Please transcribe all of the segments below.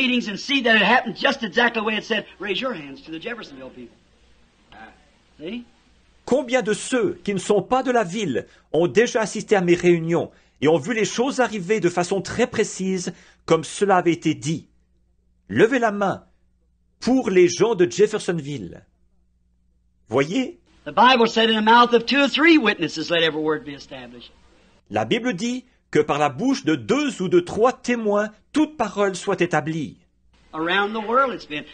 meetings and see that it happened just exactly the way it said, raise your hands to the Jeffersonville people. See? Combien de ceux qui ne sont pas de la ville ont déjà assisté à mes réunions et ont vu les choses arriver de façon très précise comme cela avait été dit? Levez la main pour les gens de Jeffersonville. Voyez? The Bible said in the mouth of 2 or 3 witnesses let every word be established. La Bible dit que par la bouche de 2 ou de 3 témoins, toute parole soit établie. Around the world it's been.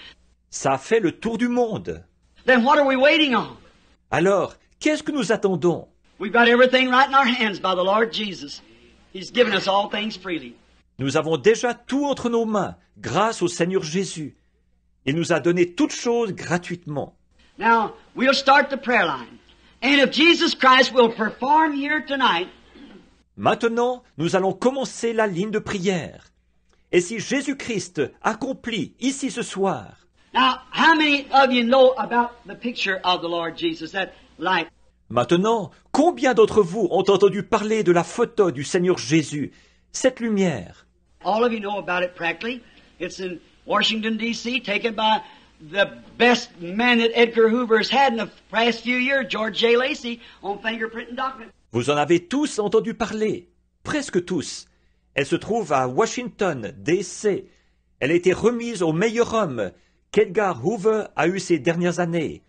Ça a fait le tour du monde. Then what are we waiting on? Alors, qu'est-ce que nous attendons? We've got everything right in our hands by the Lord Jesus. He's given us all things freely. Nous avons déjà tout entre nos mains, grâce au Seigneur Jésus. Il nous a donné toutes choses gratuitement. Now, we'll start the prayer line. And if Jesus Christ will perform here tonight, Maintenant, nous allons commencer la ligne de prière. Et si Jésus-Christ accomplit ici ce soir, now, how many of you know about the picture of the Lord Jesus, that light? maintenant, combien d'entre vous ont entendu parler de la photo du Seigneur Jésus, cette lumière? All of you know about it practically. It's in Washington, D.C., taken by the best man that Edgar Hoover has had in the past few years, George J. Lacey, on fingerprint and document. Vous en avez tous entendu parler, presque tous. Elle se trouve à Washington, D.C. Elle a été remise au meilleur homme qu'Edgar Hoover a eu ces dernières années,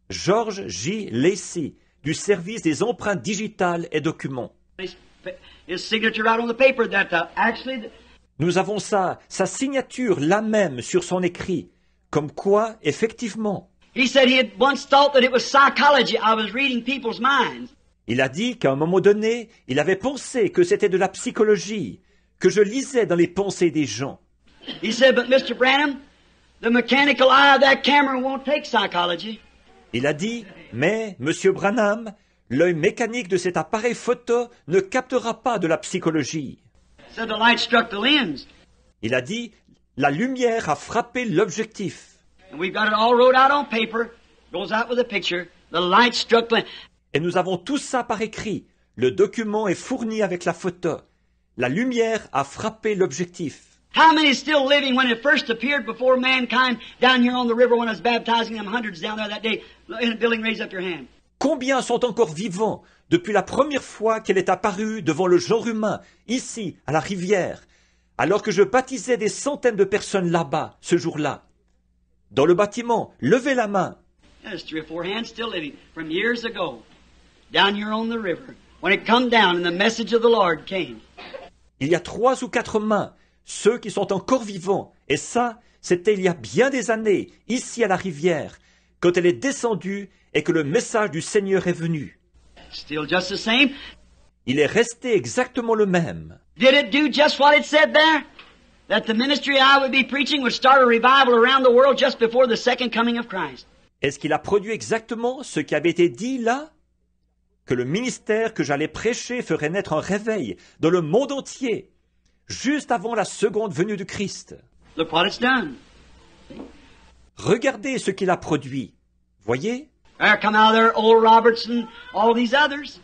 George J. Lacey, du service des empreintes digitales et documents. His signature out on the paper that actually... Nous avons sa signature là même sur son écrit, comme quoi, effectivement, He said he had once thought that it was psychology. I was reading people's minds. il a dit qu'à un moment donné, il avait pensé que c'était de la psychologie, que je lisais dans les pensées des gens. He said, but Mr. Branham, the mechanical eye of that camera won't take psychology. Il a dit, mais, Monsieur Branham, l'œil mécanique de cet appareil photo ne captera pas de la psychologie. Said the light struck the lens. Il a dit, la lumière a frappé l'objectif. And we've got it all wrote out on paper. Goes out with a picture. The light struck the lens. Et nous avons tout ça par écrit. Le document est fourni avec la photo. La lumière a frappé l'objectif. How many is still living when it first appeared before mankind down here on the river when I was baptizing them hundreds down there that day in a building? Raise up your hand. Combien sont encore vivants depuis la première fois qu'elle est apparue devant le genre humain, ici, à la rivière, alors que je baptisais des centaines de personnes là-bas, ce jour-là? Dans le bâtiment, levez la main. There's 3 or 4 hands still living from years ago down here on the river when it come down and the message of the Lord came. Il y a 3 ou 4 mains, ceux qui sont encore vivants, et ça, c'était il y a bien des années, ici à la rivière, quand elle est descendue et que le message du Seigneur est venu. Still just the same. Il est resté exactement le même. Did it do just what it said there? That the ministry I would be preaching would start a revival around the world just before the second coming of Christ. Est-ce qu'il a produit exactement ce qui avait été dit là? Que le ministère que j'allais prêcher ferait naître un réveil dans le monde entier, juste avant la seconde venue du Christ. Look what it's done. Regardez ce qu'il a produit. Voyez? There come out of there Oral Robertson, all these others.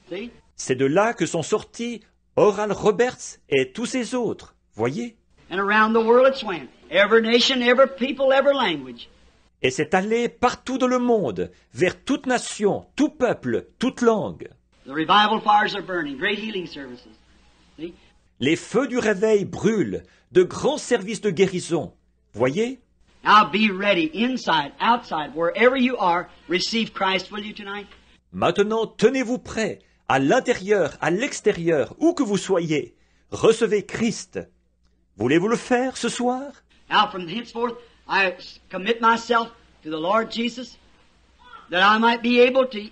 See? C'est de là que sont sortis Oral Roberts et tous ces autres. Voyez? And around the world it's went. Every nation, every people, every language. Et c'est allé partout dans le monde, vers toute nation, tout peuple, toute langue. The revival fires are burning. Great healing services. See? Les feux du réveil brûlent, de grands services de guérison. Voyez? Now be ready, inside, outside, wherever you are, receive Christ, will you tonight? Maintenant, tenez-vous prêts, à l'intérieur, à l'extérieur, où que vous soyez. Recevez Christ. Voulez-vous le faire ce soir? Now from henceforth, I commit myself to the Lord Jesus, that I might be able to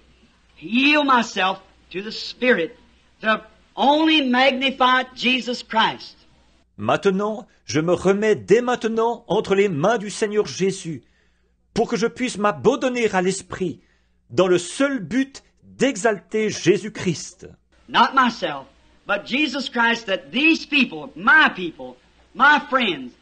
yield myself to the Spirit, to only magnify Jesus Christ. Maintenant, je me remets dès maintenant entre les mains du Seigneur Jésus, pour que je puisse m'abandonner à l'Esprit, dans le seul but d'exalter Jésus-Christ. Not myself, but Jesus Christ, that these people, my friends,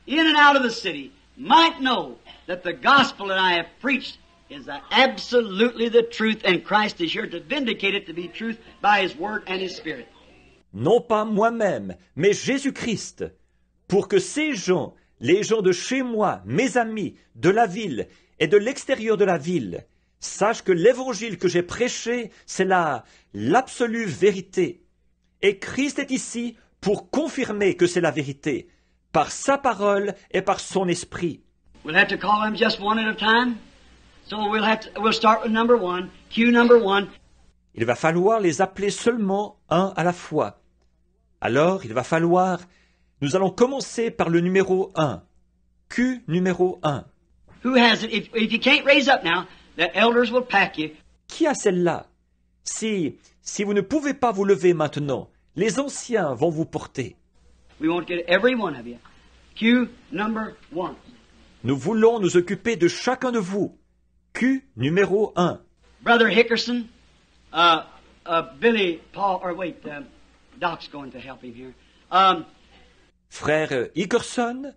in and out of the city, might know that the gospel that I have preached is absolutely the truth, and Christ is here to vindicate it to be truth by His Word and His Spirit. Non pas moi-même, mais Jésus-Christ, pour que ces gens, les gens de chez moi, mes amis, de la ville et de l'extérieur de la ville, sachent que l'évangile que j'ai prêché, c'est l'absolue vérité. Et Christ est ici pour confirmer que c'est la vérité, par sa parole et par son esprit. We'll have to call them just one at a time. So we'll start with number one. Cue number one. Il va falloir les appeler seulement un à la fois. Alors, nous allons commencer par le numéro 1. Q numéro 1. Who has it? If you can't raise up now, the elders will pack you. Qui a celle-là? Si vous ne pouvez pas vous lever maintenant, les anciens vont vous porter. We want to get every one of you. Cue number one. Nous voulons nous occuper de chacun de vous. Q numéro 1. Brother Hickerson, Billy, Paul, or wait, Doc's going to help him here. Frère Hickerson,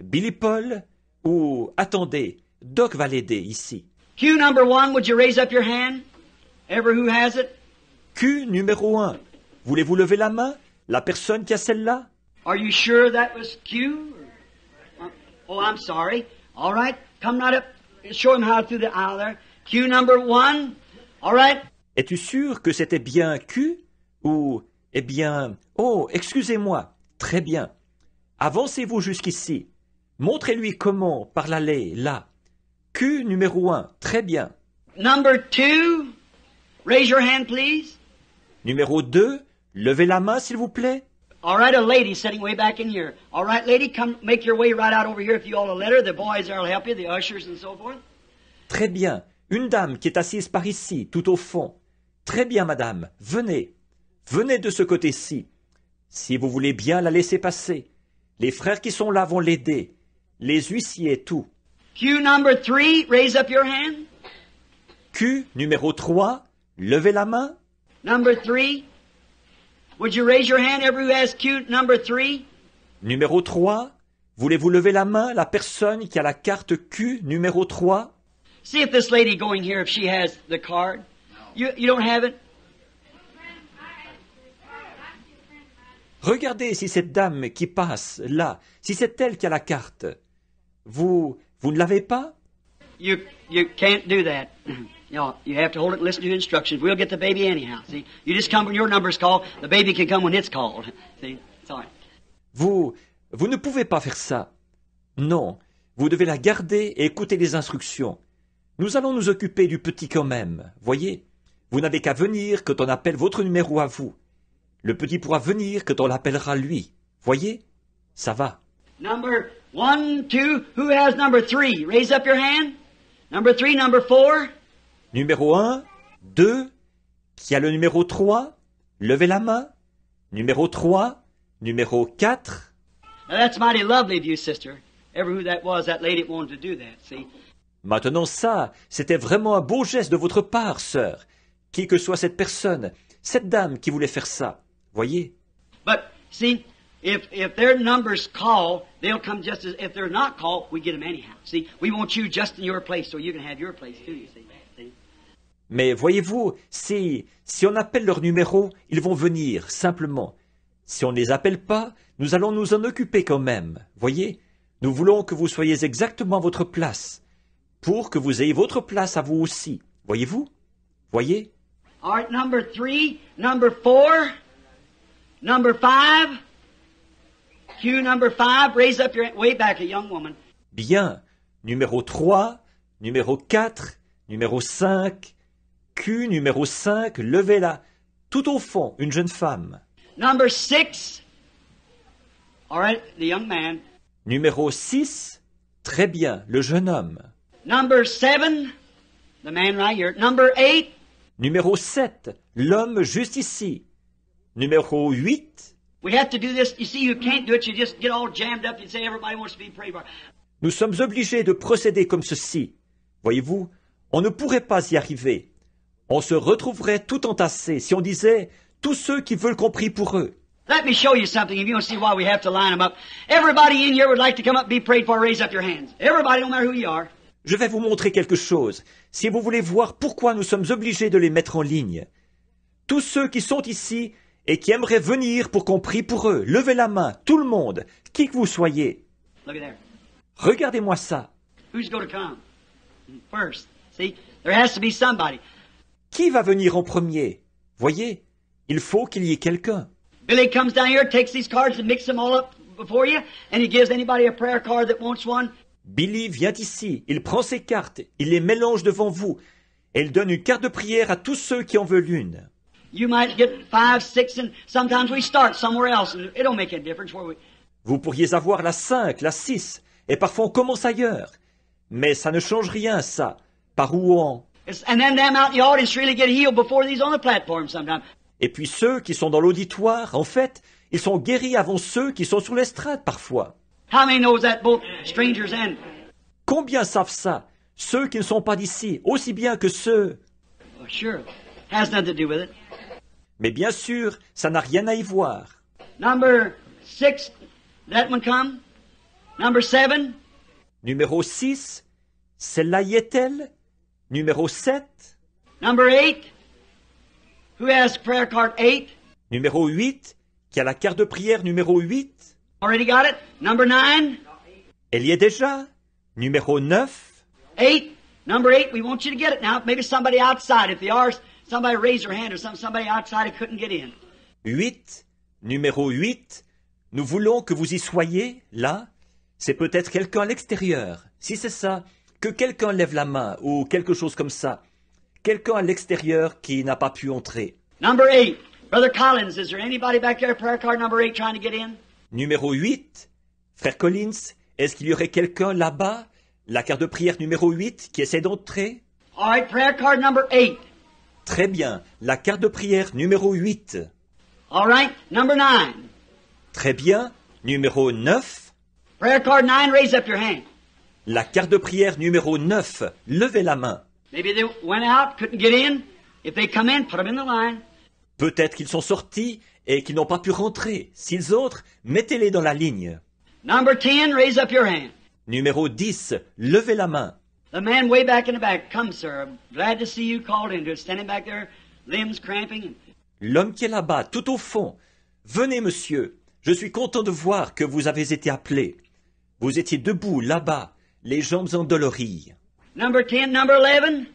Billy Paul, ou attendez, Doc va l'aider ici. Cue number one, would you raise up your hand? Ever who has it? Q numéro 1. Voulez-vous lever la main? La personne qui a celle-là? Are you sure that was Q? Oh, I'm sorry. All right, come right up. Show him how through the aisle there. Cue number one. All right. Es-tu sûr que c'était bien Q? Ou, eh bien, oh, excusez-moi. Très bien. Avancez-vous jusqu'ici. Montrez-lui comment par l'allée, là. Q numéro 1. Très bien. Number two. Raise your hand, please. Numéro 2. Levez la main, s'il vous plaît. All right, a lady sitting way back in here. All right, lady, come make your way right out over here if you all will let her. The boys there will help you, the ushers and so forth. Très bien. Une dame qui est assise par ici, tout au fond. Très bien, madame. Venez. Venez de ce côté-ci. Si vous voulez bien la laisser passer. Les frères qui sont là vont l'aider. Les huissiers et tout. Cue number three, raise up your hand. Q numéro 3, levez la main. Number three. Would you raise your hand, everyone who has cue number three? Numéro 3, voulez-vous lever la main, la personne qui a la carte Q numéro 3? See if this lady going here, if she has the card. You don't have it? Regardez si cette dame qui passe là, si c'est elle qui a la carte. Vous ne l'avez pas? You can't do that. You have to hold it and listen to instructions. We'll get the baby anyhow. See, you just come when your number's called. The baby can come when it's called. See, it's all right. Vous ne pouvez pas faire ça. Non, vous devez la garder et écouter les instructions. Nous allons nous occuper du petit quand même. Voyez, vous n'avez qu'à venir quand on appelle votre numéro à vous. Le petit pourra venir quand on l'appellera lui. Voyez, ça va. Number 1, 2, who has number 3? Raise up your hand. Number 3, number 4. Numéro 1, 2, qui a le numéro 3, levez la main. Numéro 3, numéro 4. Now that's mighty lovely of you, sister. Ever who that was, that lady wanted to do that, see. Maintenant ça, c'était vraiment un beau geste de votre part, sœur. Qui que soit cette personne, cette dame qui voulait faire ça. Voyez. But, see, if their number's called, they'll come just as, if they're not called, we get them anyhow. See, we want you just in your place so you can have your place too, you see. Mais voyez-vous, si on appelle leur numéro, ils vont venir, simplement. Si on ne les appelle pas, nous allons nous en occuper quand même. Voyez, nous voulons que vous soyez exactement à votre place, pour que vous ayez votre place à vous aussi. Voyez-vous? Voyez? All right, number 3, number 4, number 5. Cue number 5, raise up your hand. Way back, a young woman. Bien. Numéro 3, numéro 4, numéro 5... Q numéro 5, levez-la. Tout au fond, une jeune femme. Number 6. All right, the young man. Numéro 6, très bien, le jeune homme. Number 7, the man right here. Number 8. Numéro 7, l'homme juste ici. Numéro 8. We have to do this. You see, you can't do it. You just get all jammed up. You say everybody wants to be prayed for. Nous sommes obligés de procéder comme ceci. Voyez-vous, on ne pourrait pas y arriver. On se retrouverait tout entassé si on disait tous ceux qui veulent qu'on prie pour eux. Let me show you something if you want to see why we have to line them up. Everybody in here would like to come up and be prayed for. Raise up your hands. Everybody, no matter who you are. Je vais vous montrer quelque chose. Si vous voulez voir pourquoi nous sommes obligés de les mettre en ligne. Tous ceux qui sont ici, et qui aimeraient venir pour qu'on prie pour eux. Levez la main, tout le monde, qui que vous soyez. Look at there. Regardez-moi ça. Who's going to come first? See, there has to be somebody. Qui va venir en premier? Voyez, il faut qu'il y ait quelqu'un. Billy comes down here, takes these cards and mixes them all up before you, and he gives anybody a prayer card that wants one. Billy vient ici, il prend ses cartes, il les mélange devant vous, et il donne une carte de prière à tous ceux qui en veulent une. You might get 5, 6, and sometimes we start somewhere else, and it don't make any difference where we... Vous pourriez avoir la 5, la 6, et parfois on commence ailleurs. Mais ça ne change rien, ça. Par où on... And then them out in the audience really get healed before these on the platform sometimes. Et puis ceux qui sont dans l'auditoire, en fait, ils sont guéris avant ceux qui sont sur l'estrade parfois. How many knows that both strangers and... Combien savent ça? Ceux qui ne sont pas d'ici, aussi bien que ceux... Well, sure. Has nothing to do with it. Mais bien sûr, ça n'a rien à y voir. Number 6, that one come. Number 7. Numéro 6, celle-là y est-elle? Numéro 7. Number 8. Who has prayer card 8? Numéro 8, qui a la carte de prière numéro 8. Already got it. Number 9. Elle y est déjà. Numéro 9. 8. Number 8. We want you to get it now. Maybe somebody outside. If they are, somebody raise their hand or somebody outside who couldn't get in. 8. Numéro 8. Nous voulons que vous y soyez, là. C'est peut-être quelqu'un à l'extérieur. Si c'est ça, que quelqu'un lève la main ou quelque chose comme ça. Quelqu'un à l'extérieur qui n'a pas pu entrer. Number 8. Brother Collins, is there anybody back there, prayer card number 8, trying to get in? Numéro 8. Frère Collins, est-ce qu'il y aurait quelqu'un là-bas, la carte de prière numéro 8, qui essaie d'entrer? All right, prayer card number 8. Très bien, la carte de prière numéro 8. All right, number 9. Très bien, numéro 9. Prayer card 9, raise up your hand. La carte de prière numéro 9, levez la main. Maybe they went out, couldn't get in. If they come in, put them in the line. Peut-être qu'ils sont sortis et qu'ils n'ont pas pu rentrer. S'ils entrent, mettez-les dans la ligne. Number 10, raise up your hand. Numéro 10, levez la main. The man way back in the back, come sir, I'm glad to see you called into it, standing back there, limbs cramping. L'homme qui est là-bas, tout au fond. Venez, monsieur. Je suis content de voir que vous avez été appelé. Vous étiez debout, là-bas, les jambes endolories. Number 10, number 11.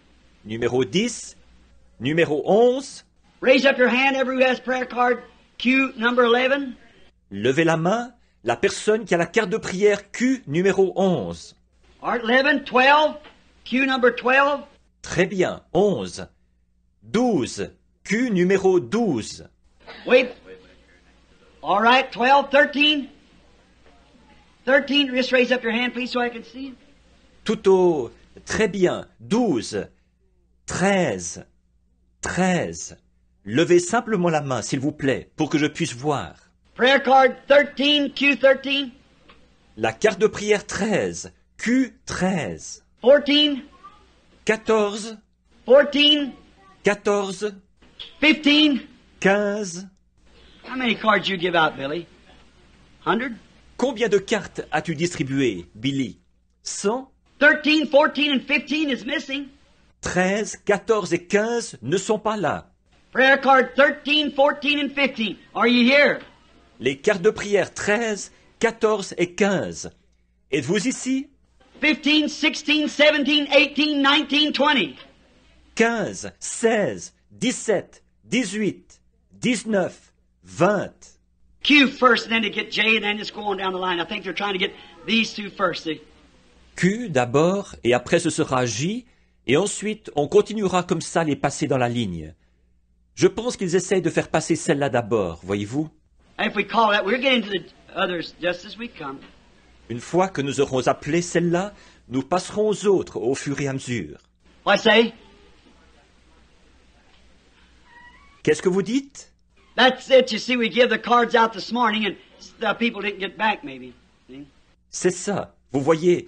Numéro 10, numéro 11. Raise up your hand, everyone who has prayer card Q number 11. Levez la main, la personne qui a la carte de prière Q numéro 11. All right, 11, 12, Q number 12. Très bien, 11. 12, Q numéro 12. Wait. All right, 12, 13. 13, just raise up your hand, please, so I can see. Tout au... Très bien, 12. 13. 13. Levez simplement la main, s'il vous plaît, pour que je puisse voir. Prayer card 13, Q13. La carte de prière 13, Q13. 14, 14, 14, 14, 15. 15. How many cards you give out, Billy? 100? Combien de cartes as-tu distribué, Billy? 100? 13, 14, and 15 is missing. 13, 14 et 15 ne sont pas là. Prayer card 13, 14, and 15. Are you here? Les cartes de prière 13, 14 et 15. Êtes-vous ici? 15, 16, 17, 18, 19, 20. 15, 16, 17, 18, 19, 20. Q first, and then to get J, and then just go on down the line. I think they're trying to get these two first. See? Q d'abord, et après ce sera J, et ensuite on continuera comme ça les passer dans la ligne. Je pense qu'ils essayent de faire passer celle-là d'abord, voyez-vous? And if we call that, we're getting to the others just as we come. Une fois que nous aurons appelé celle-là, nous passerons aux autres au fur et à mesure. What I say? Qu'est-ce que vous dites? That's it. You see, we give the cards out this morning, and the people didn't get back, maybe. See? C'est ça. Vous voyez,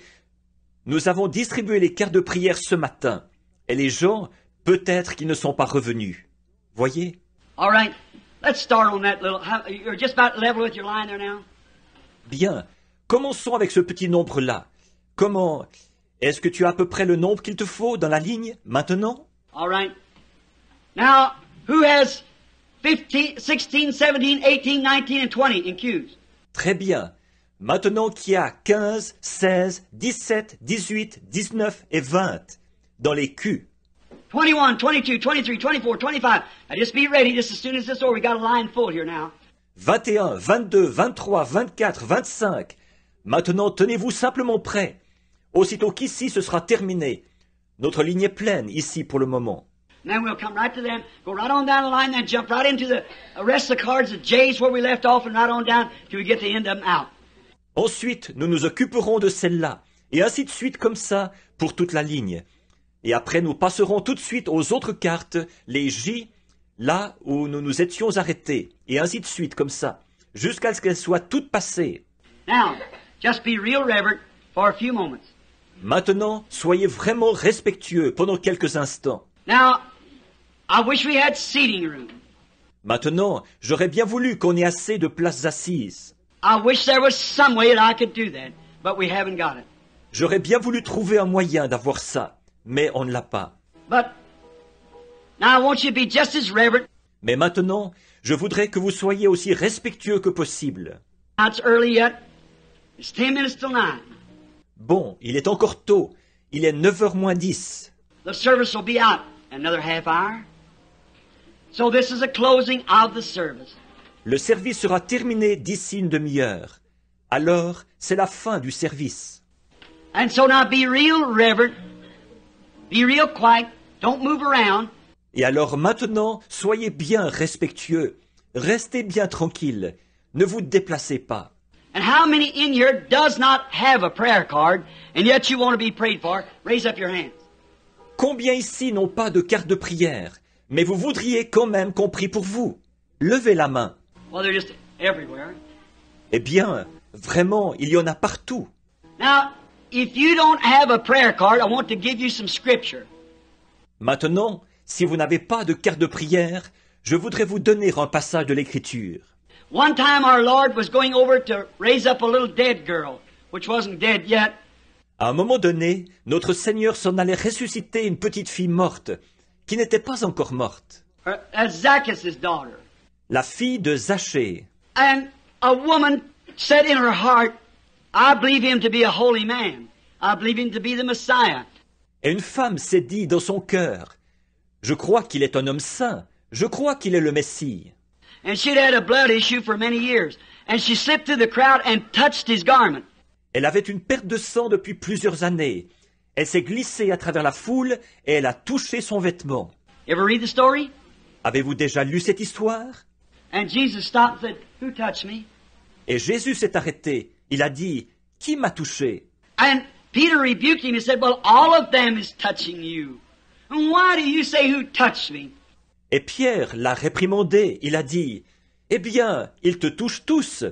nous avons distribué les cartes de prière ce matin, et les gens, peut-être qu'ils ne sont pas revenus. Voyez? All right. Let's start on that little. You're just about level with your line there now. Bien. Commençons avec ce petit nombre-là. Comment? Est-ce que tu as à peu près le nombre qu'il te faut dans la ligne, maintenant? All right. Now, who has 15, 16, 17, 18, 19, and 20 in queues. Très bien. Maintenant qu'il y a 15, 16, 17, 18, 19 et 20 dans les culs. 21, 22, 23, 24, 25. Now just be ready just as soon as this is over. We got a line full here now. 21, 22, 23, 24, 25. Maintenant, tenez-vous simplement prêts. Aussitôt qu'ici ce sera terminé. Notre ligne est pleine ici pour le moment. And then we'll come right to them, go right on down the line, then jump right into the rest of the cards, the J's where we left off, and right on down till we get the end of them out. Ensuite, nous nous occuperons de celle-là, et ainsi de suite comme ça pour toute la ligne. Et après, nous passerons tout de suite aux autres cartes, les J, là où nous nous étions arrêtés, et ainsi de suite comme ça, jusqu'à ce qu'elles soient toutes passées. Now, just be real reverent for a few moments. Maintenant, soyez vraiment respectueux pendant quelques instants. Now, I wish we had seating room. Maintenant, j'aurais bien voulu qu'on ait assez de places assises. I wish there was some way that I could do that, but we haven't got it. J'aurais bien voulu trouver un moyen d'avoir ça, mais on ne l'a pas. But now I want you to be just as reverent. Mais maintenant, je voudrais que vous soyez aussi respectueux que possible. Now it's early yet. It's 10 minutes till 9. Bon, il est encore tôt. Il est 9h moins 10. The service will be out another half hour. So this is a closing of the service. Le service sera terminé d'ici une demi-heure. Alors, c'est la fin du service. And so now be real reverent. Be real quiet. Don't move around. Et alors maintenant, soyez bien respectueux. Restez bien tranquille. Ne vous déplacez pas. And how many in here does not have a prayer card, and yet you want to be prayed for? Raise up your hands. Combien ici n'ont pas de carte de prière, mais vous voudriez quand même qu'on prie pour vous? Levez la main. Well, they're just everywhere. Eh bien, vraiment, il y en a partout. Now, if you don't have a prayer card, I want to give you some scripture. Maintenant, si vous n'avez pas de carte de prière, je voudrais vous donner un passage de l'Écriture. One time our Lord was going over to raise up a little dead girl, which wasn't dead yet. À un moment donné, notre Seigneur s'en allait ressusciter une petite fille morte, qui n'était pas encore morte. That's Zacchaeus' daughter. La fille de Zachée. And a woman said in her heart, I believe him to be a holy man. I believe him to be the Messiah. Et une femme s'est dit dans son cœur, je crois qu'il est un homme saint, je crois qu'il est le Messie. And she'd had a blood issue for many years. And she slipped through the crowd and touched his garment. Elle avait une perte de sang depuis plusieurs années. Elle s'est glissée à travers la foule et elle a touché son vêtement. Ever read the story? Avez-vous déjà lu cette histoire? And Jesus stopped and said, Who touched me? Et Jésus s'est arrêté. Il a dit, qui m'a touché? And Peter rebuked him and said, Well, all of them is touching you. And why do you say who touched me? Et Pierre l'a réprimandé. Il a dit, eh bien, ils te touchent tous.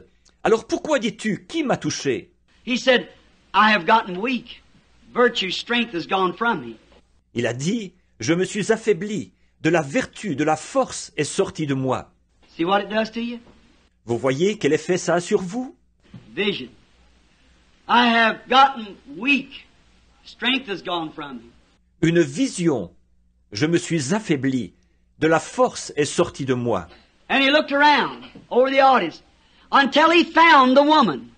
Alors pourquoi dis-tu, qui m'a touché? He said, I have gotten weak. Virtue, strength has gone from me. Il a dit, je me suis affaibli. De la vertu, de la force est sortie de moi. See what it does to you? Vous voyez quel effet ça a sur vous? Vision. I have gotten weak. Strength has gone from me. Une vision. Je me suis affaibli. De la force est sortie de moi. And he looked around over the audience until he found the woman.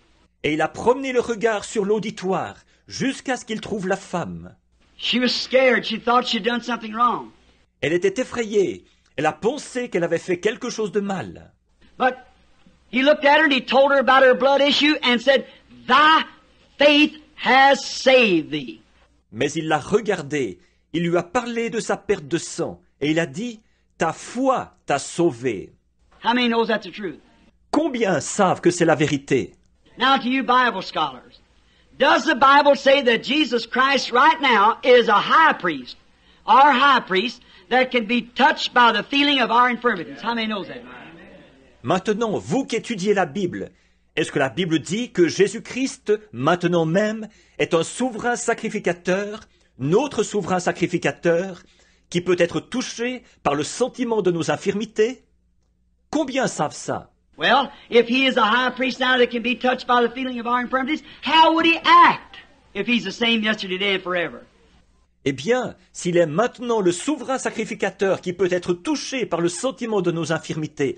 Et il a promené le regard sur l'auditoire jusqu'à ce qu'il trouve la femme. She was scared. She thought she'd done something wrong. Elle était effrayée. Elle a pensé qu'elle avait fait quelque chose de mal. But he looked at her and he told her about her blood issue and said, Thy faith has saved thee. Mais il l'a regardée. Il lui a parlé de sa perte de sang. Et il a dit, ta foi t'a sauvé. How many knows that's the truth? Combien savent que c'est la vérité? Now to you Bible scholars, does the Bible say that Jesus Christ right now is a high priest, our high priest, that can be touched by the feeling of our infirmities? How many knows that? Maintenant, vous qui étudiez la Bible, est-ce que la Bible dit que Jésus-Christ, maintenant même, est un souverain sacrificateur, notre souverain sacrificateur, qui peut être touché par le sentiment de nos infirmités? Combien savent ça? Well, if he is a high priest now that can be touched by the feeling of our infirmities, how would he act if he's the same yesterday, today, and forever? Eh bien, s'il est maintenant le souverain sacrificateur qui peut être touché par le sentiment de nos infirmités,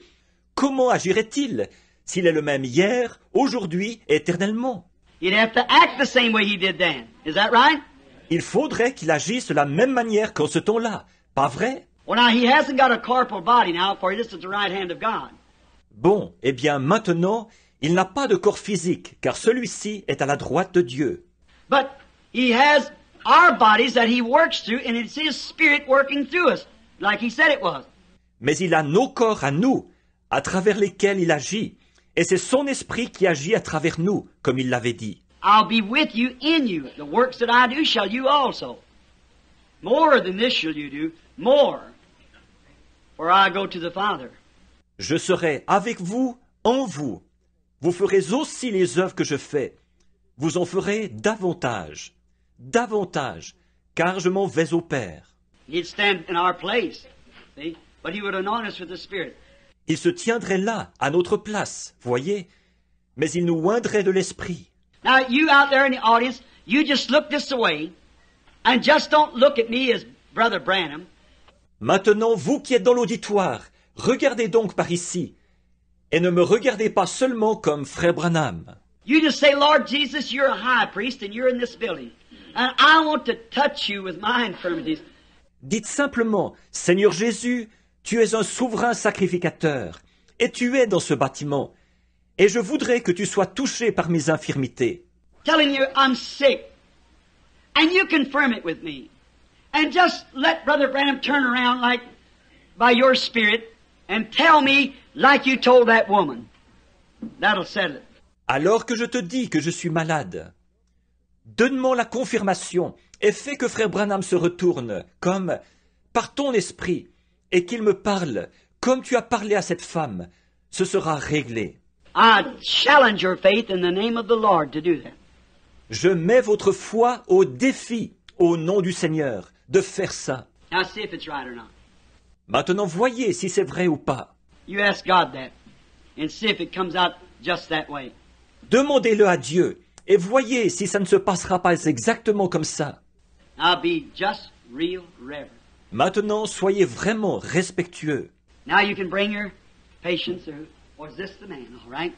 comment agirait-il s'il est le même hier, aujourd'hui et éternellement? He'd have to act the same way he did then. Is that right? Il faudrait qu'il agisse de la même manière qu'en ce temps-là, pas vrai? Well, now, he hasn't got a corporal body now, for this is the right hand of God. Bon, eh bien maintenant, il n'a pas de corps physique, car celui-ci est à la droite de Dieu. But he has our bodies that he works through, and it's his spirit working through us, like he said it was. Mais il a nos corps à nous, à travers lesquels il agit, et c'est son esprit qui agit à travers nous, comme il l'avait dit. I'll be with you in you. The works that I do shall you also. More than this shall you do, more. For I go to the Father. Je serai avec vous, en vous. Vous ferez aussi les œuvres que je fais. Vous en ferez davantage, davantage, car je m'en vais au Père. He'd stand in our place, see? But he would anoint us with the Spirit. Il se tiendrait là, à notre place, voyez, mais il nous oindrait de l'esprit. Now, you out there in the audience, you just look this way, and just don't look at me as Brother Branham. Maintenant, vous qui êtes dans l'auditoire, regardez donc par ici, et ne me regardez pas seulement comme Frère Branham. You just say, Lord Jesus, you're a high priest, and you're in this building. And I want to touch you with my infirmities. Dites simplement, Seigneur Jésus, tu es un souverain sacrificateur, et tu es dans ce bâtiment, et je voudrais que tu sois touché par mes infirmités. Telling you I'm sick. And you confirm it with me. And just let Brother Branham turn around like by your spirit and tell me like you told that woman. That'll settle it. Alors que je te dis que je suis malade, donne-moi la confirmation et fais que Frère Branham se retourne comme par ton esprit et qu'il me parle comme tu as parlé à cette femme. Ce sera réglé. I challenge your faith in the name of the Lord to do that. Je mets votre foi au défi, au nom du Seigneur, de faire ça. Now see if it's right or not. Maintenant, voyez si c'est vrai ou pas. You ask God that and see if it comes out just that way. Demandez-le à Dieu et voyez si ça ne se passera pas exactement comme ça. Now be just real reverent. Maintenant, soyez vraiment respectueux. Now you can bring your patients or was this the man, all right?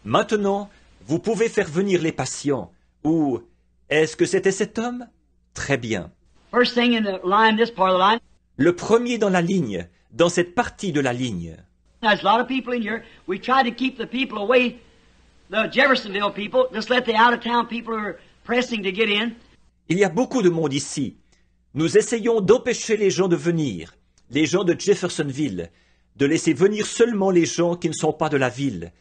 Maintenant, vous pouvez faire venir les patients. Ou est-ce que c'était cet homme? Très bien. First thing in the line, this part of the line. Le premier dans la ligne, dans cette partie de la ligne. There's a lot of people in here. We try to keep the people away, the Jeffersonville people, just let the out-of-town people who are pressing to get in. Il y a beaucoup de monde ici. Nous essayons d'empêcher les gens de venir, les gens de Jeffersonville, de laisser venir seulement les gens qui ne sont pas de la ville,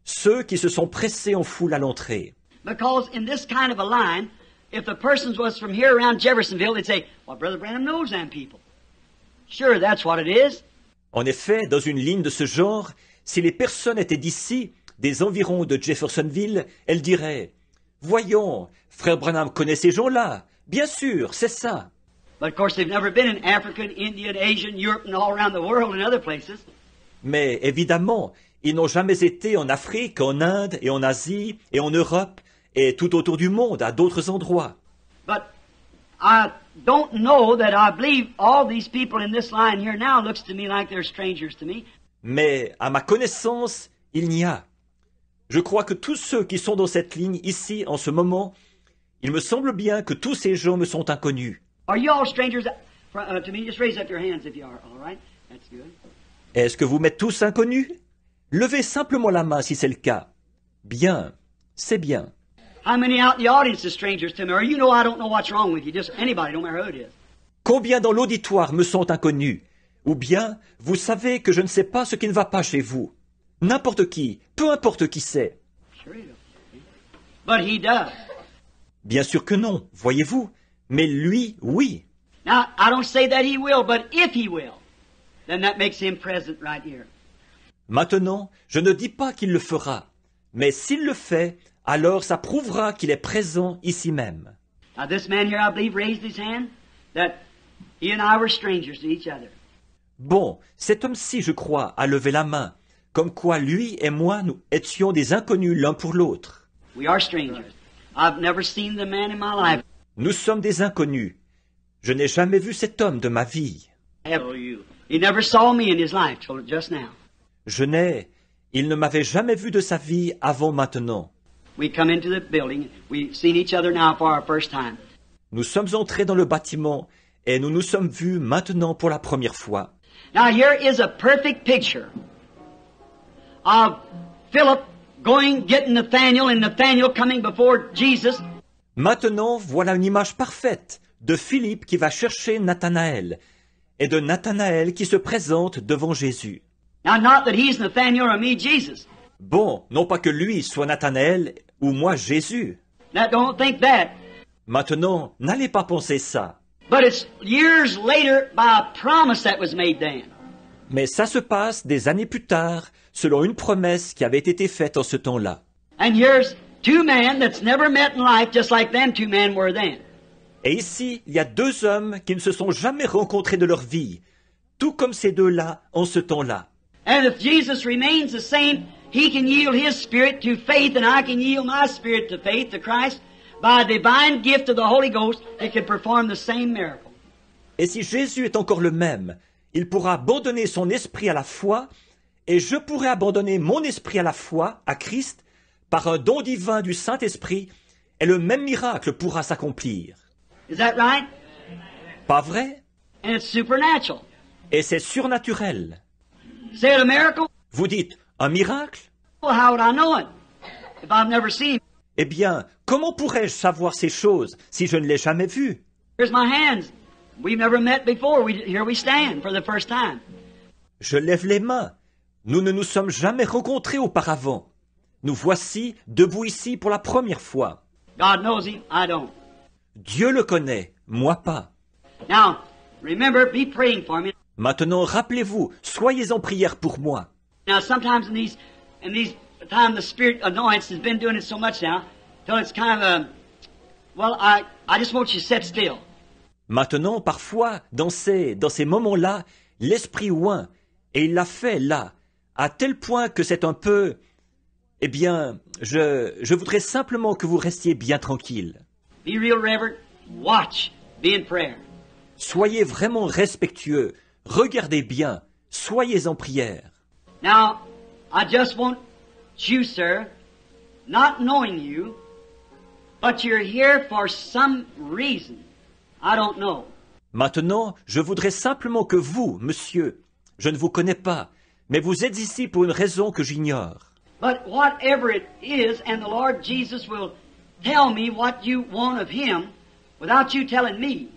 ceux qui se sont pressés en foule à l'entrée. Because in this kind of a line, if the persons was from here around Jeffersonville, they'd say, well, Brother Branham knows them people. Sure, that's what it is. En effet, dans une ligne de ce genre, si les personnes étaient d'ici, des environs de Jeffersonville, elles diraient « Voyons, Frère Branham connaît ces gens-là. Bien sûr, c'est ça. » But of course, they've never been in Africa, India, Asia, Europe, and all around the world and other places. Mais évidemment, ils n'ont jamais été en Afrique, en Inde et en Asie et en Europe et tout autour du monde, à d'autres endroits. But I don't know that I believe all these people in this line here now looks to me like they're strangers to me. Mais à ma connaissance, il n'y a. Je crois que tous ceux qui sont dans cette ligne ici en ce moment, il me semble bien que tous ces gens me sont inconnus. Are you all strangers to me? Just raise up your hands if you are. All right? That's good. Est-ce que vous m'êtes tous inconnus? Levez simplement la main si c'est le cas. Bien, c'est bien. How many out in the audience are strangers to me? Or you know I don't know what's wrong with you. Just anybody, no matter who it is. Combien dans l'auditoire me sont inconnus? Ou bien, vous savez que je ne sais pas ce qui ne va pas chez vous. N'importe qui, peu importe qui c'est. Sure he does. But he does. Bien sûr que non, voyez-vous. Mais lui, oui. Now, I don't say that he will, but if he will, then that makes him present right here. Maintenant, je ne dis pas qu'il le fera. Mais s'il le fait, alors ça prouvera qu'il est présent ici même. Now, this man here, I believe, raised his hand that he and I were strangers to each other. Bon, cet homme-ci, je crois, a levé la main, comme quoi lui et moi, nous étions des inconnus l'un pour l'autre. We are strangers. I've never seen the man in my life. Nous sommes des inconnus. Je n'ai jamais vu cet homme de ma vie. He never saw me in his life till just now. Il ne m'avait jamais vu de sa vie avant maintenant. We come into the building. We've seen each other now for our first time. Nous sommes entrés dans le bâtiment et nous nous sommes vus maintenant pour la première fois. Now here is a perfect picture of Philip getting Nathanael and Nathanael coming before Jesus. Maintenant, voilà une image parfaite de Philippe qui va chercher Nathanaël et de Nathanaël qui se présente devant Jésus. Now, not that he's Nathanael or me, Jesus. Bon, non pas que lui soit Nathanaël ou moi Jésus. Now, don't think that. Maintenant, n'allez pas penser ça. But it's years later by a promise that was made then. Mais ça se passe des années plus tard, selon une promesse qui avait été faite en ce temps-là. And here's two men that's never met in life, just like them two men were then. Et ici, il y a deux hommes qui ne se sont jamais rencontrés de leur vie, tout comme ces deux-là en ce temps-là. And if Jesus remains the same, he can yield his spirit to faith, and I can yield my spirit to faith, to Christ. By a divine gift of the Holy Ghost, he can perform the same miracle. Et si Jésus est encore le même, il pourra abandonner son esprit à la foi, et je pourrai abandonner mon esprit à la foi, à Christ, par un don divin du Saint-Esprit, et le même miracle pourra s'accomplir. Is that right? Pas vrai? And it's supernatural. Et c'est surnaturel. Say it a miracle? Vous dites, un miracle? Well, how would I know it if I've never seen him? Eh bien, comment pourrais-je savoir ces choses si je ne l'ai jamais vu? Here's my hands. We've never met before. Here we stand for the first time. Je lève les mains. Nous ne nous sommes jamais rencontrés auparavant. Nous voici debout ici pour la première fois. God knows him. I don't. Dieu le connaît, moi pas. Now, remember, be praying for me. Maintenant, rappelez-vous, soyez en prière pour moi. Now, sometimes in these time the Spirit anoints has been doing it so much now, till it's kind of I just want you to sit still. Maintenant, parfois, dans ces moments-là, l'Esprit oint, et il l'a fait là, à tel point que c'est un peu... Eh bien, je voudrais simplement que vous restiez bien tranquille. Be real reverent. Watch. Be in prayer. Soyez vraiment respectueux. Regardez bien. Soyez en prière. Now, I just want you, sir, not knowing you, but you're here for some reason. I don't know. Maintenant, je voudrais simplement que vous, monsieur, je ne vous connais pas, mais vous êtes ici pour une raison que j'ignore. But whatever it is, and the Lord Jesus will tell me what you want of Him without you telling me,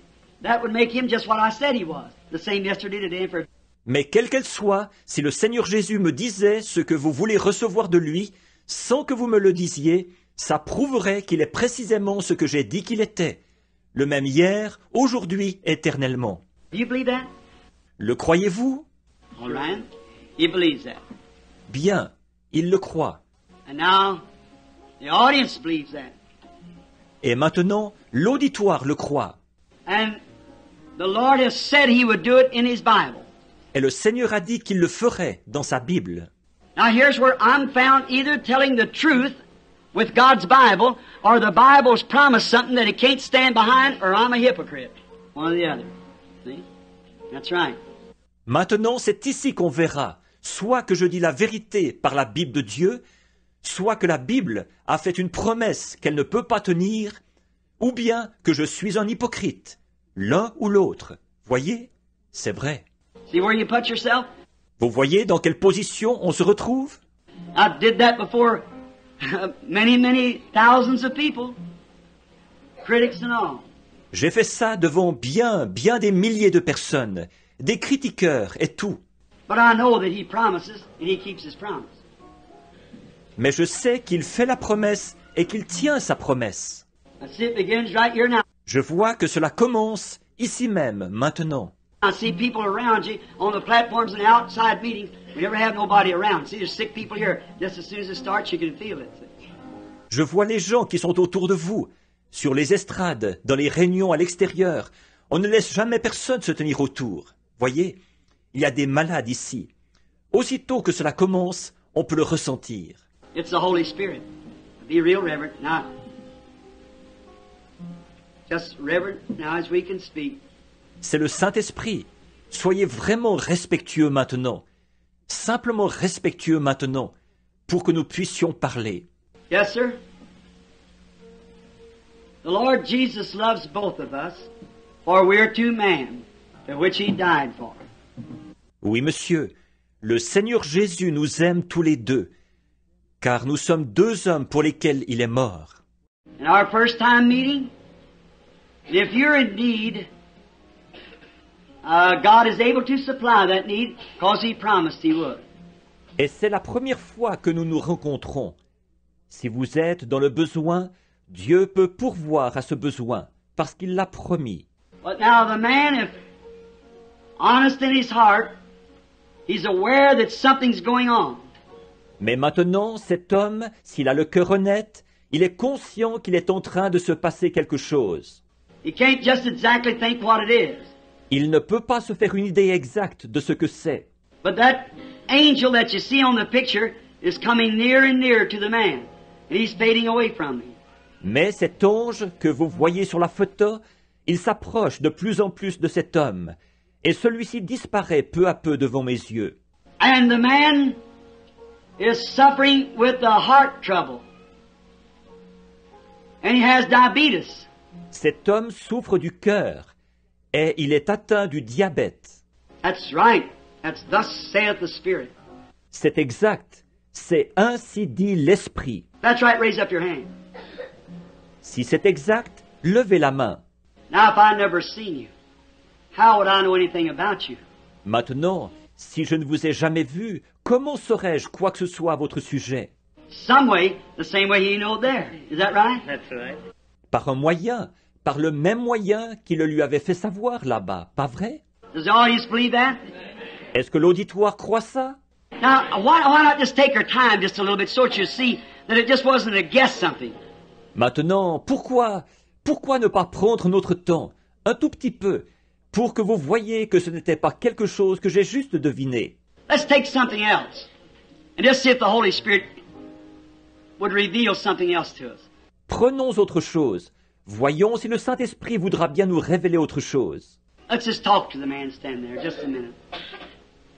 that would make Him just what I said He was, the same yesterday, today, and forever. Mais quelle qu'elle soit, si le Seigneur Jésus me disait ce que vous voulez recevoir de lui, sans que vous me le disiez, ça prouverait qu'il est précisément ce que j'ai dit qu'il était, le même hier, aujourd'hui, éternellement. Do you believe that? Le croyez-vous? All right. He believes that. Bien, il le croit. And now, the audience believes that. Et maintenant, l'auditoire le croit. And the Lord has said He would do it in His Bible. Et le Seigneur a dit qu'il le ferait dans sa Bible. Now here's where I'm found either telling the truth with God's Bible, or the Bible's promised something that it can't stand behind, or I'm a hypocrite. One or the other. See? That's right. Maintenant, c'est ici qu'on verra, soit que je dis la vérité par la Bible de Dieu, soit que la Bible a fait une promesse qu'elle ne peut pas tenir, ou bien que je suis un hypocrite, l'un ou l'autre. Voyez, c'est vrai. See where you put yourself? Vous voyez dans quelle position on se retrouve? I did that before many thousands of people, critics and all. J'ai fait ça devant bien des milliers de personnes, des critiqueurs et tout. But I know that He promises and He keeps His promise. Mais je sais qu'il fait la promesse et qu'il tient sa promesse. I see it begins right here now. Je vois que cela commence ici même, maintenant. I see people around you on the platforms and outside meetings. We never have nobody around. See, there's sick people here. Just as soon as it starts, you can feel it. Je vois les gens qui sont autour de vous, sur les estrades, dans les réunions à l'extérieur. On ne laisse jamais personne se tenir autour. Voyez, il y a des malades ici. Aussitôt que cela commence, on peut le ressentir. It's the Holy Spirit. Be real reverent. Now, just reverent now as we can speak. C'est le Saint-Esprit. Soyez vraiment respectueux maintenant. Simplement respectueux maintenant pour que nous puissions parler. Yes, sir. The Lord Jesus loves both of us, for we are two men, to which He died for. Oui, monsieur, le Seigneur Jésus nous aime tous les deux, car nous sommes deux hommes pour lesquels il est mort. In our first time meeting, if you're in need, God is able to supply that need because He promised He would. Et c'est la première fois que nous nous rencontrons. Si vous êtes dans le besoin, Dieu peut pourvoir à ce besoin, parce qu'il l'a promis. But now the man, if honest in his heart, he's aware that something's going on. Mais maintenant, cet homme, s'il a le cœur honnête, il est conscient qu'il est en train de se passer quelque chose. He can't just exactly think what it is. Il ne peut pas se faire une idée exacte de ce que c'est. But that angel that you see on the picture is coming near and near to the man, and he's fading away from him. Mais cet ange que vous voyez sur la photo, il s'approche de plus en plus de cet homme, et celui-ci disparaît peu à peu devant mes yeux. And the man is suffering with the heart trouble. And he has diabetes. Cet homme souffre du cœur, et il est atteint du diabète. That's right. That's thus saith the Spirit. C'est exact. C'est ainsi dit l'Esprit. That's right. Raise up your hand. Si c'est exact, levez la main. Now, if I never seen you, how would I know anything about you? Maintenant, si je ne vous ai jamais vu, comment saurais-je quoi que ce soit à votre sujet? Some way, the same way he knowed there. Is that right? That's right. Par un moyen, par le même moyen qu'il le lui avait fait savoir là-bas, pas vrai? Does the audience believe that? Est-ce que l'auditoire croit ça? Now, why not just take our time just a little bit so that you see that it just wasn't a guess something? Maintenant, pourquoi ne pas prendre notre temps, un tout petit peu, pour que vous voyiez que ce n'était pas quelque chose que j'ai juste deviné? Let's take something else and just see if the Holy Spirit would reveal something else to us. Prenons autre chose. Voyons si le Saint-Esprit voudra bien nous révéler autre chose. Let's just talk to the man standing there just a minute.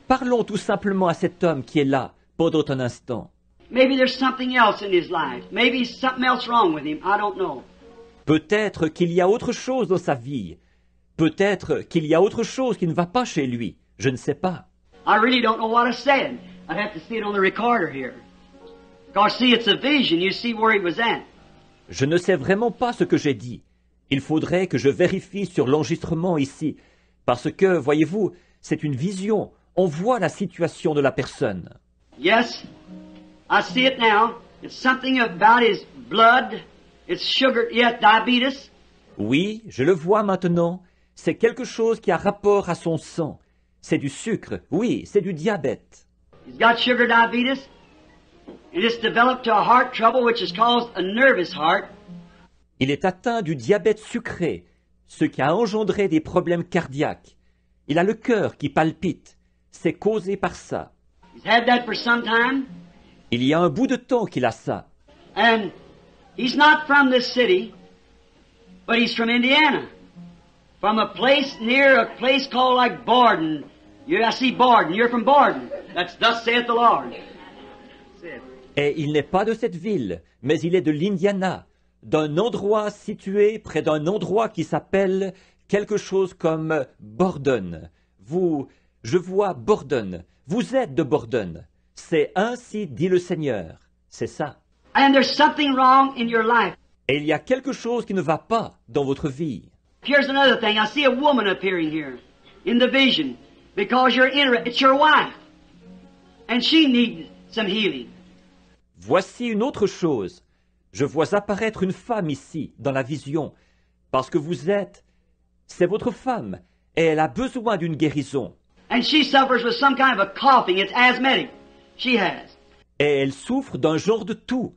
Parlons tout simplement à cet homme qui est là, pendant un instant. Maybe there's something else in his life. Maybe something else wrong with him. I don't know. Peut-être qu'il y a autre chose dans sa vie. Peut-être qu'il y a autre chose qui ne va pas chez lui. Je ne sais pas. I really don't know what I said. I'd have to see it on the recorder here. Because see, it's a vision. You see where he was at. Je ne sais vraiment pas ce que j'ai dit. Il faudrait que je vérifie sur l'enregistrement ici. Parce que, voyez-vous, c'est une vision. On voit la situation de la personne. Yes, I see it now. It's something about his blood. It's sugar. Yes, diabetes. Oui, je le vois maintenant. C'est quelque chose qui a rapport à son sang. C'est du sucre. Oui, c'est du diabète. He's got sugar diabetes. And it's developed to a heart trouble which has caused a nervous heart. Il est atteint du diabète sucré, ce qui a engendré des problèmes cardiaques. Il a le cœur qui palpite. C'est causé par ça. He's had that for some time. Il y a un bout de temps qu'il a ça. And he's not from this city, but he's from Indiana. From a place near a place called like Borden. I see Borden. You're from Borden. That's thus saith the Lord. Et il n'est pas de cette ville, mais il est de l'Indiana, d'un endroit situé près d'un endroit qui s'appelle quelque chose comme Borden. Je vois Borden. Vous êtes de Borden. C'est ainsi dit le Seigneur. C'est ça. And there's something wrong in your life. Et il y a quelque chose qui ne va pas dans votre vie. Here's another thing. I see a woman appearing here in the vision because you're interested. It's your wife. And she needs some healing. Voici une autre chose. Je vois apparaître une femme ici, dans la vision, parce que c'est votre femme, et elle a besoin d'une guérison. And she suffers with some kind of a coughing. It's asthmatic. She has. Et elle souffre d'un genre de toux.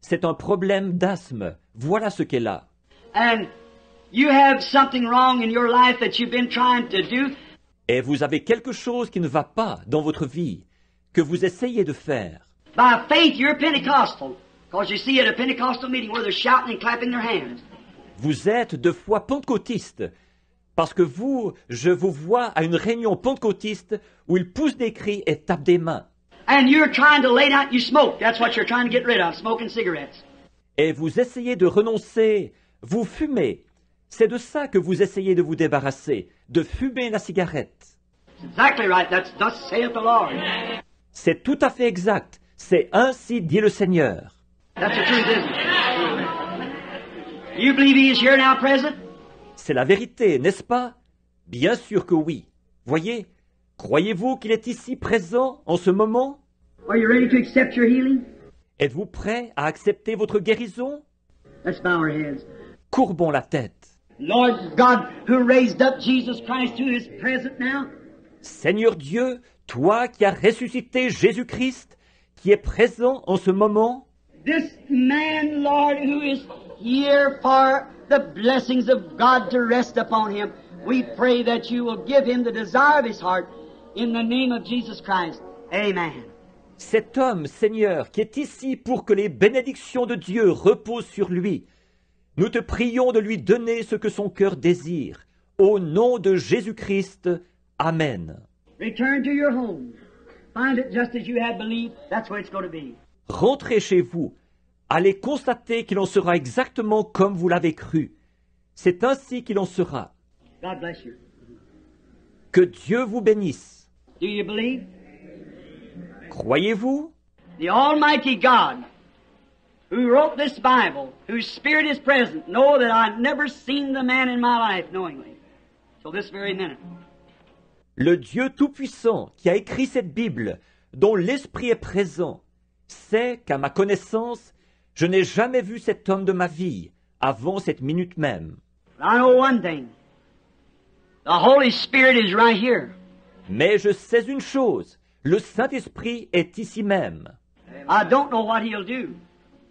C'est un problème d'asthme. Voilà ce qu'elle a. And you have something wrong in your life that you've been trying to do. Et vous avez quelque chose qui ne va pas dans votre vie, que vous essayez de faire. By faith, you're Pentecostal. Because you see at a Pentecostal meeting where they're shouting and clapping their hands. Vous êtes de foi pentecôtiste, Parce que vous, je vous vois à une réunion pentecôtiste où ils poussent des cris et tapent des mains. And you're trying to lay down, you smoke. That's what you're trying to get rid of, smoking cigarettes. Et vous essayez de renoncer, vous fumez. C'est de ça que vous essayez de vous débarrasser, de fumer la cigarette. It's exactly right. That's thus saith the Lord. C'est tout à fait exact. C'est ainsi dit le Seigneur. That's the truth, isn't it? You believe He is here now present? C'est la vérité, n'est-ce pas? Bien sûr que oui. Voyez, croyez-vous qu'il est ici présent en ce moment? Are you ready to accept your healing? Êtes-vous prêt à accepter votre guérison? Let's bow our heads. Courbons la tête. Lord God, who raised up Jesus Christ, who is present now, Seigneur Dieu, toi qui as ressuscité Jésus-Christ, qui est présent en ce moment, this man, Lord, who is here for the blessings of God to rest upon him, we pray that you will give him the desire of his heart in the name of Jesus Christ. Amen. cet homme, Seigneur, qui est ici pour que les bénédictions de Dieu reposent sur lui, nous te prions de lui donner ce que son cœur désire. Au nom de Jésus-Christ, Amen. Return to your home. Find it just as you had believed. That's what it's going to be. Rentrez chez vous. Allez constater qu'il en sera exactement comme vous l'avez cru. C'est ainsi qu'il en sera. God bless you. Que Dieu vous bénisse. Do you believe? Croyez-vous? The Almighty God, who wrote this Bible, whose Spirit is present, know that I've never seen the man in my life knowingly. So this very minute. Le Dieu Tout-Puissant qui a écrit cette Bible, dont l'Esprit est présent, sait qu'à ma connaissance, je n'ai jamais vu cet homme de ma vie avant cette minute même. But I know one thing. The Holy Spirit is right here. Mais je sais une chose, le Saint-Esprit est ici même. I don't know what He'll do,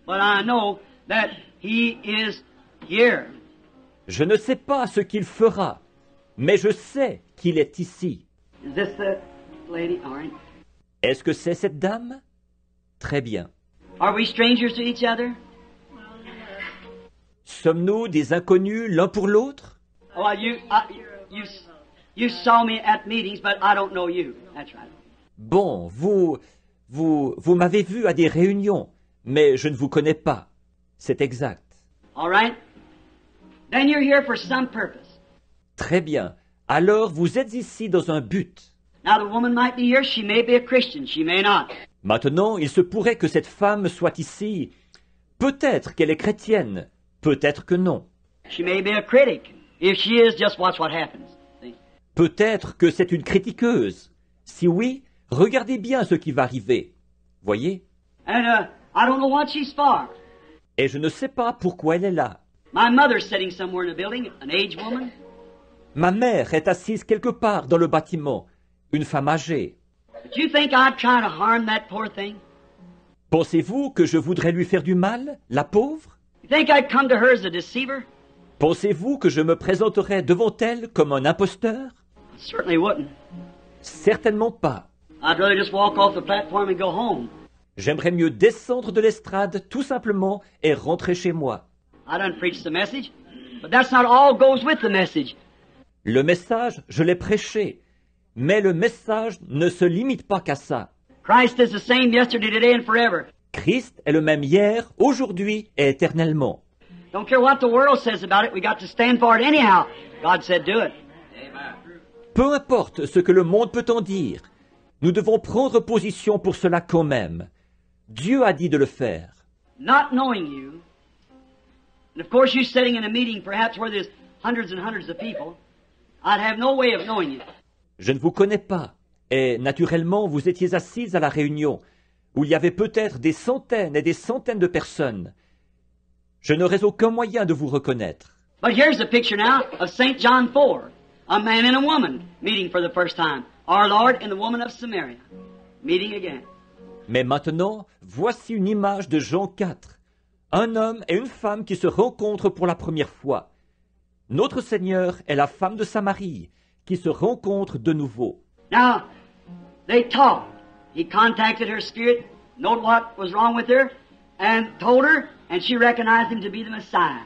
but I know that He is here. Je ne sais pas ce qu'il fera, mais je sais qu'il est ici. Is this the lady? All right. Est-ce que c'est cette dame? Très bien. Are we strangers to each other? Sommes-nous des inconnus l'un pour l'autre? Oh, you saw me at meetings, but I don't know you. That's right. Bon, vous m'avez vu à des réunions, mais je ne vous connais pas. C'est exact. All right. Then you're here for some purpose. Très bien. Alors vous êtes ici dans un but. Now the woman might be here. She may be a Christian. She may not. Maintenant, il se pourrait que cette femme soit ici. Peut-être qu'elle est chrétienne, peut-être que non. She may be a critic. If she is, just watch what happens. See? Peut-être que c'est une critiqueuse. Si oui, regardez bien ce qui va arriver. Voyez? And I don't know what she's for. Et je ne sais pas pourquoi elle est là. My mother's sitting somewhere in the building, an aged woman. Ma mère est assise quelque part dans le bâtiment, une femme âgée. But you think I'd try to harm that poor thing? Pensez-vous que je voudrais lui faire du mal, la pauvre? You think I'd come to her as a deceiver? Pensez-vous que je me présenterais devant elle comme un imposteur? I certainly wouldn't. Certainement pas. I'd rather just walk off the platform and go home. J'aimerais mieux descendre de l'estrade tout simplement et rentrer chez moi. I done preached the message, but that's not all goes with the message. Le message, je l'ai prêché, mais le message ne se limite pas qu'à ça. Christ is the same yesterday, today, and forever. Christ est le même hier, aujourd'hui et éternellement. Don't care what the world says about it, we got to stand for it anyhow. God said do it. Peu importe ce que le monde peut en dire, nous devons prendre position pour cela quand même. Dieu a dit de le faire. Not knowing you, and of course you sitting in a meeting perhaps where there's hundreds and hundreds of people, I'd have no way of knowing you. Je ne vous connais pas, et naturellement vous étiez assises à la réunion, où il y avait peut-être des centaines et des centaines de personnes. Je n'aurais aucun moyen de vous reconnaître. But here's a picture now of St. John 4, a man and a woman meeting for the first time. Our Lord and the woman of Samaria meeting again. Mais maintenant, voici une image de Jean 4, un homme et une femme qui se rencontrent pour la première fois. Notre Seigneur et la femme de Samarie qui se rencontrent de nouveau. Now, they talked. He contacted her spirit, noted what was wrong with her, and told her, and she recognized him to be the Messiah.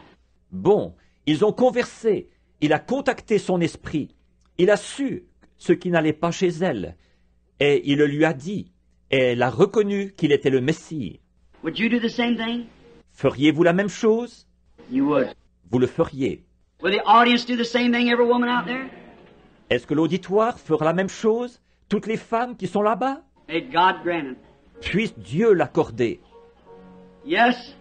Bon, ils ont conversé, Il a contacté son esprit. Il a su ce qui n'allait pas chez elle. Et il le lui a dit. Et elle a reconnu qu'il était le Messie. Would you do the same thing? Feriez-vous la même chose? You would. Vous le feriez. Will the audience do the same thing, every woman out there? Est-ce que l'auditoire fera la même chose? Toutes les femmes qui sont là-bas? May God grant it. Puisse Dieu l'accorder. Yes,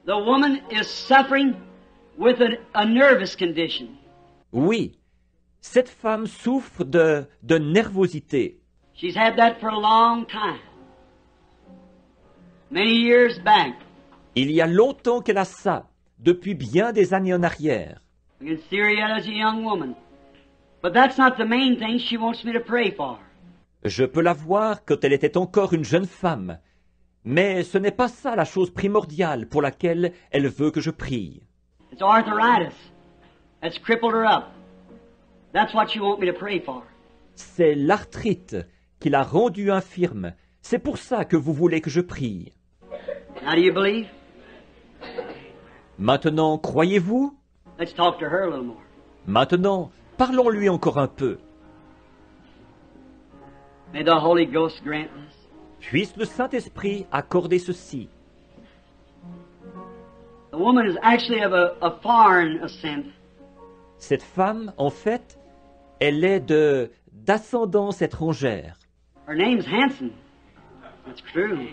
the woman is suffering with a nervous condition. Oui, cette femme souffre de nervosité. She's had that for a long time. Many years back. Il y a longtemps qu'elle a ça, depuis bien des années en arrière. I can see her yet as a young woman. But that's not the main thing she wants me to pray for. Je peux la voir quand elle était encore une jeune femme. Mais ce n'est pas ça la chose primordiale pour laquelle elle veut que je prie. It's arthritis that's crippled her up. That's what you want me to pray for. C'est l'arthrite qui l'a rendue infirme. C'est pour ça que vous voulez que je prie. Now do you believe? Maintenant, croyez-vous? Let's talk to her a little more. Maintenant, parlons-lui encore un peu. May the Holy Ghost grant this. Puisse le Saint-Esprit accorder ceci. The woman is actually of a foreign ascent. Cette femme, en fait, elle est d'ascendance étrangère. Her name's Hanson. That's true.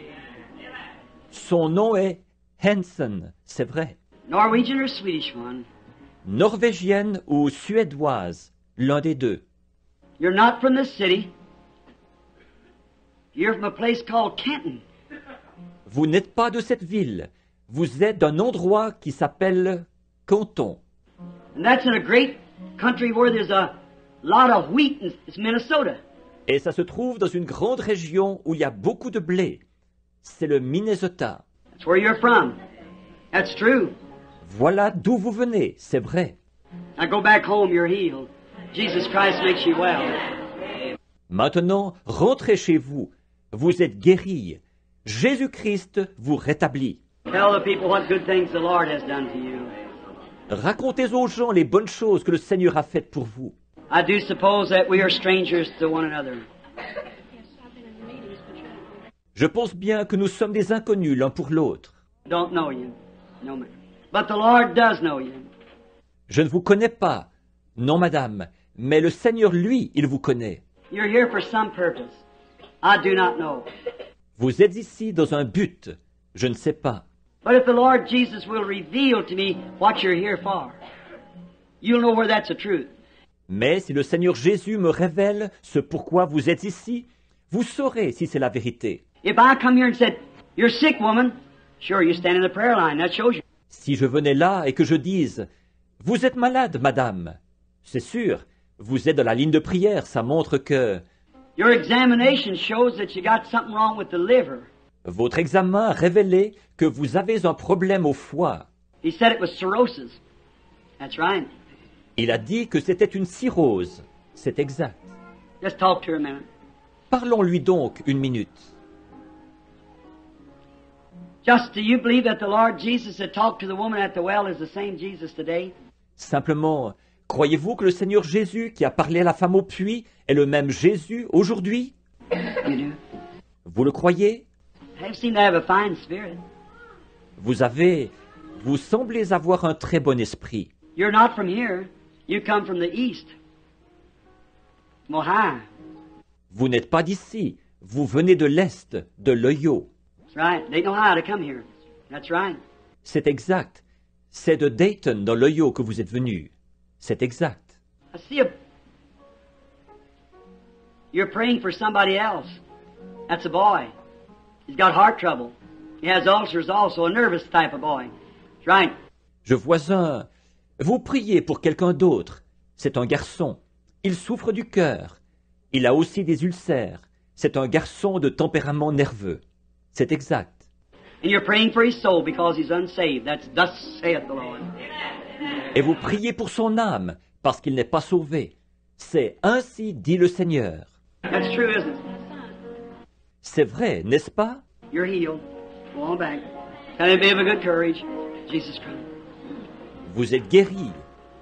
Son nom est Hansen, c'est vrai. Norwegian or Swedish one. Norvégienne ou suédoise, l'un des deux. You're not from the city. You're from a place called Kenton. Vous n'êtes pas de cette ville. Vous êtes d'un endroit qui s'appelle Canton. And that's in a great country where there's a lot of wheat. It's Minnesota. Et ça se trouve dans une grande région où il y a beaucoup de blé. C'est le Minnesota. That's where you're from. That's true. Voilà d'où vous venez, c'est vrai. Now go back home, you're healed. Jesus Christ makes you well. Maintenant, rentrez chez vous. Vous êtes guéris. Jésus-Christ vous rétablit. Tell the people what good things the Lord has done to you. Racontez aux gens les bonnes choses que le Seigneur a faites pour vous. I do suppose that we are strangers to one another. Je pense bien que nous sommes des inconnus l'un pour l'autre. Don't know you. No, ma'am. But the Lord does know you. Je ne vous connais pas. Non, madame. Mais le Seigneur, lui, il vous connaît. You're here for some purpose. I do not know. Vous êtes ici dans un but. Je ne sais pas. But if the Lord Jesus will reveal to me what you're here for, you'll know where that's the truth. Mais si le Seigneur Jésus me révèle ce pourquoi vous êtes ici, vous saurez si c'est la vérité. If I come here and said, "You're sick, woman," sure, you stand in the prayer line. That shows you. Si je venais là et que je dise « Vous êtes malade, madame », c'est sûr, vous êtes dans la ligne de prière, ça montre que Your examination shows that you got something wrong with the liver. votre examen a révélé que vous avez un problème au foie. He said it was cirrhosis. That's right. Il a dit que c'était une cirrhose. C'est exact. Just talk to her a minute. Parlons-lui donc une minute. Just, do you believe that the Lord Jesus that talked to the woman at the well is the same Jesus today? Simplement, croyez-vous que le Seigneur Jésus qui a parlé à la femme au puits est le même Jésus aujourd'hui? You do. Vous le croyez? You seem to have a fine spirit. Vous semblez avoir un très bon esprit. You're not from here. You come from the east. From Ohio. Vous n'êtes pas d'ici. Vous venez de l'Est, de l'Ohio. That's right. They know how to come here. That's right. C'est exact. C'est de Dayton, dans l'Ohio, que vous êtes venu. C'est exact. I see a... You're praying for somebody else. That's a boy. He's got heart trouble. He has ulcers also, a nervous type of boy. That's right. Je vois un. Vous priez pour quelqu'un d'autre. C'est un garçon. Il souffre du cœur. Il a aussi des ulcères. C'est un garçon de tempérament nerveux. C'est exact. And you're praying for his soul because he's unsaved. That's thus saith the Lord. Et vous priez pour son âme, parce qu'il n'est pas sauvé. C'est ainsi dit le Seigneur. That's true, isn't it? C'est vrai, n'est-ce pas? You're healed. Go on back. Tell him to be of a good courage. Jesus Christ. Vous êtes guéri.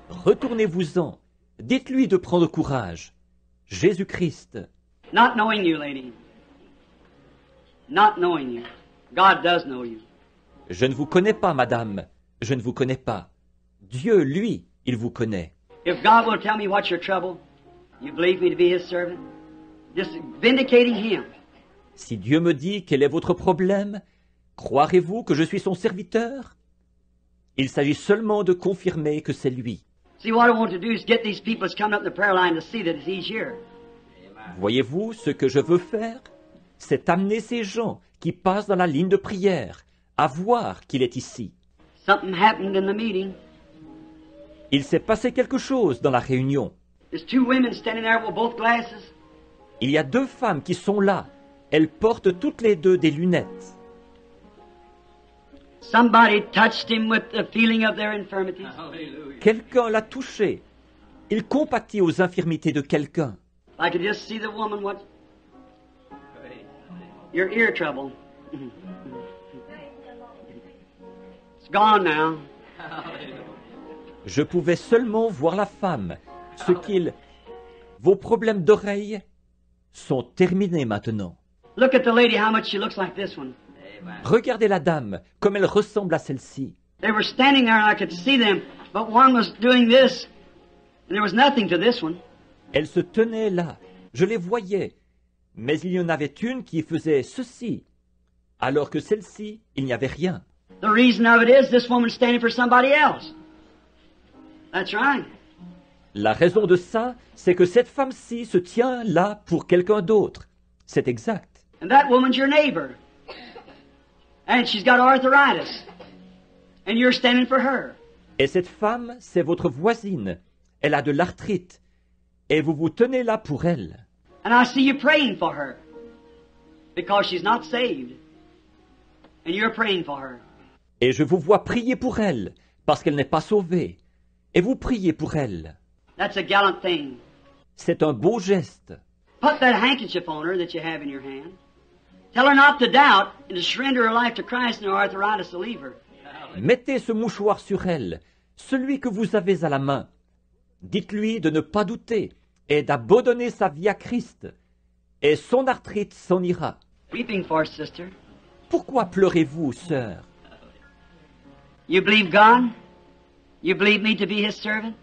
Retournez-vous-en. Dites-lui de prendre courage. Jésus-Christ. Not knowing you, lady. Not knowing you. God does know you. Je ne vous connais pas, madame. Je ne vous connais pas. Dieu, lui, il vous connaît. If God will tell me what's your trouble, you believe me to be His servant? Just vindicating Him. Si Dieu me dit quel est votre problème, croirez-vous que je suis son serviteur? Il s'agit seulement de confirmer que c'est lui. See, what I want to do is get these people that's coming up the prayer line to see that He's here. Voyez-vous, ce que je veux faire, c'est amener ces gens qui passent dans la ligne de prière à voir qu'il est ici. Something happened in the meeting. Il s'est passé quelque chose dans la réunion. There's two women standing there with both glasses. Il y a deux femmes qui sont là. Elles portent toutes les deux des lunettes. Somebody touched him with the feeling of their infirmities. Quelqu'un l'a touché. Il compatit aux infirmités de quelqu'un. I could just see the woman, what? Your ear trouble. It's gone now. Je pouvais seulement voir la femme. Vos problèmes d'oreille sont terminés maintenant. Look at the lady, how much she looks like this one. Regardez la dame, comme elle ressemble à celle-ci. They were standing there and I could see them, but one was doing this, and there was nothing to this one. Elle se tenait là, je les voyais, mais il y en avait une qui faisait ceci, alors que celle-ci, il n'y avait rien. The reason of it is this woman's standing for somebody else. That's right. La raison de ça, c'est que cette femme-ci se tient là pour quelqu'un d'autre. C'est exact. And that woman's your neighbor. And she's got arthritis. And you're standing for her. Et cette femme, c'est votre voisine. Elle a de l'arthrite. Et vous vous tenez là pour elle. And I see you praying for her. Because she's not saved. And you're praying for her. Et je vous vois prier pour elle, parce qu'elle n'est pas sauvée. Et vous priez pour elle. That's a gallant thing. C'est un beau geste. Put that handkerchief on her that you have in your hand. Tell her not to doubt and to surrender her life to Christ and her arthritis to leave her. Mettez ce mouchoir sur elle, celui que vous avez à la main. Dites-lui de ne pas douter et d'abandonner sa vie à Christ. Et son arthrite s'en ira. Weeping for us, sister. Pourquoi pleurez-vous, sœur? You believe God? You believe me to be His servant?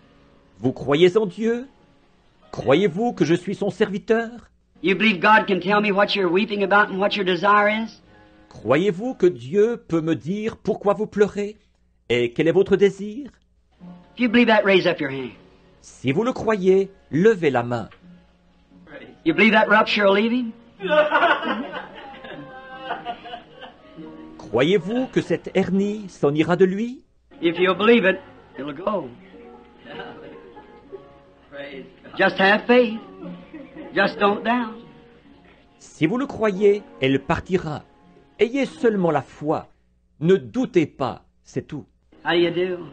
Vous croyez en Dieu? Croyez-vous que je suis son serviteur? You believe God can tell me what you're weeping about and what your desire is? Croyez-vous que Dieu peut me dire pourquoi vous pleurez et quel est votre désir? If you believe that, raise up your hand. Si vous le croyez, levez la main. You believe that rupture will leave him? Croyez-vous que cette hernie s'en ira de lui? If you'll believe it, it'll go. Just have faith. Just don't doubt. Si vous le croyez, elle partira. Ayez seulement la foi. Ne doutez pas, c'est tout. How do you do?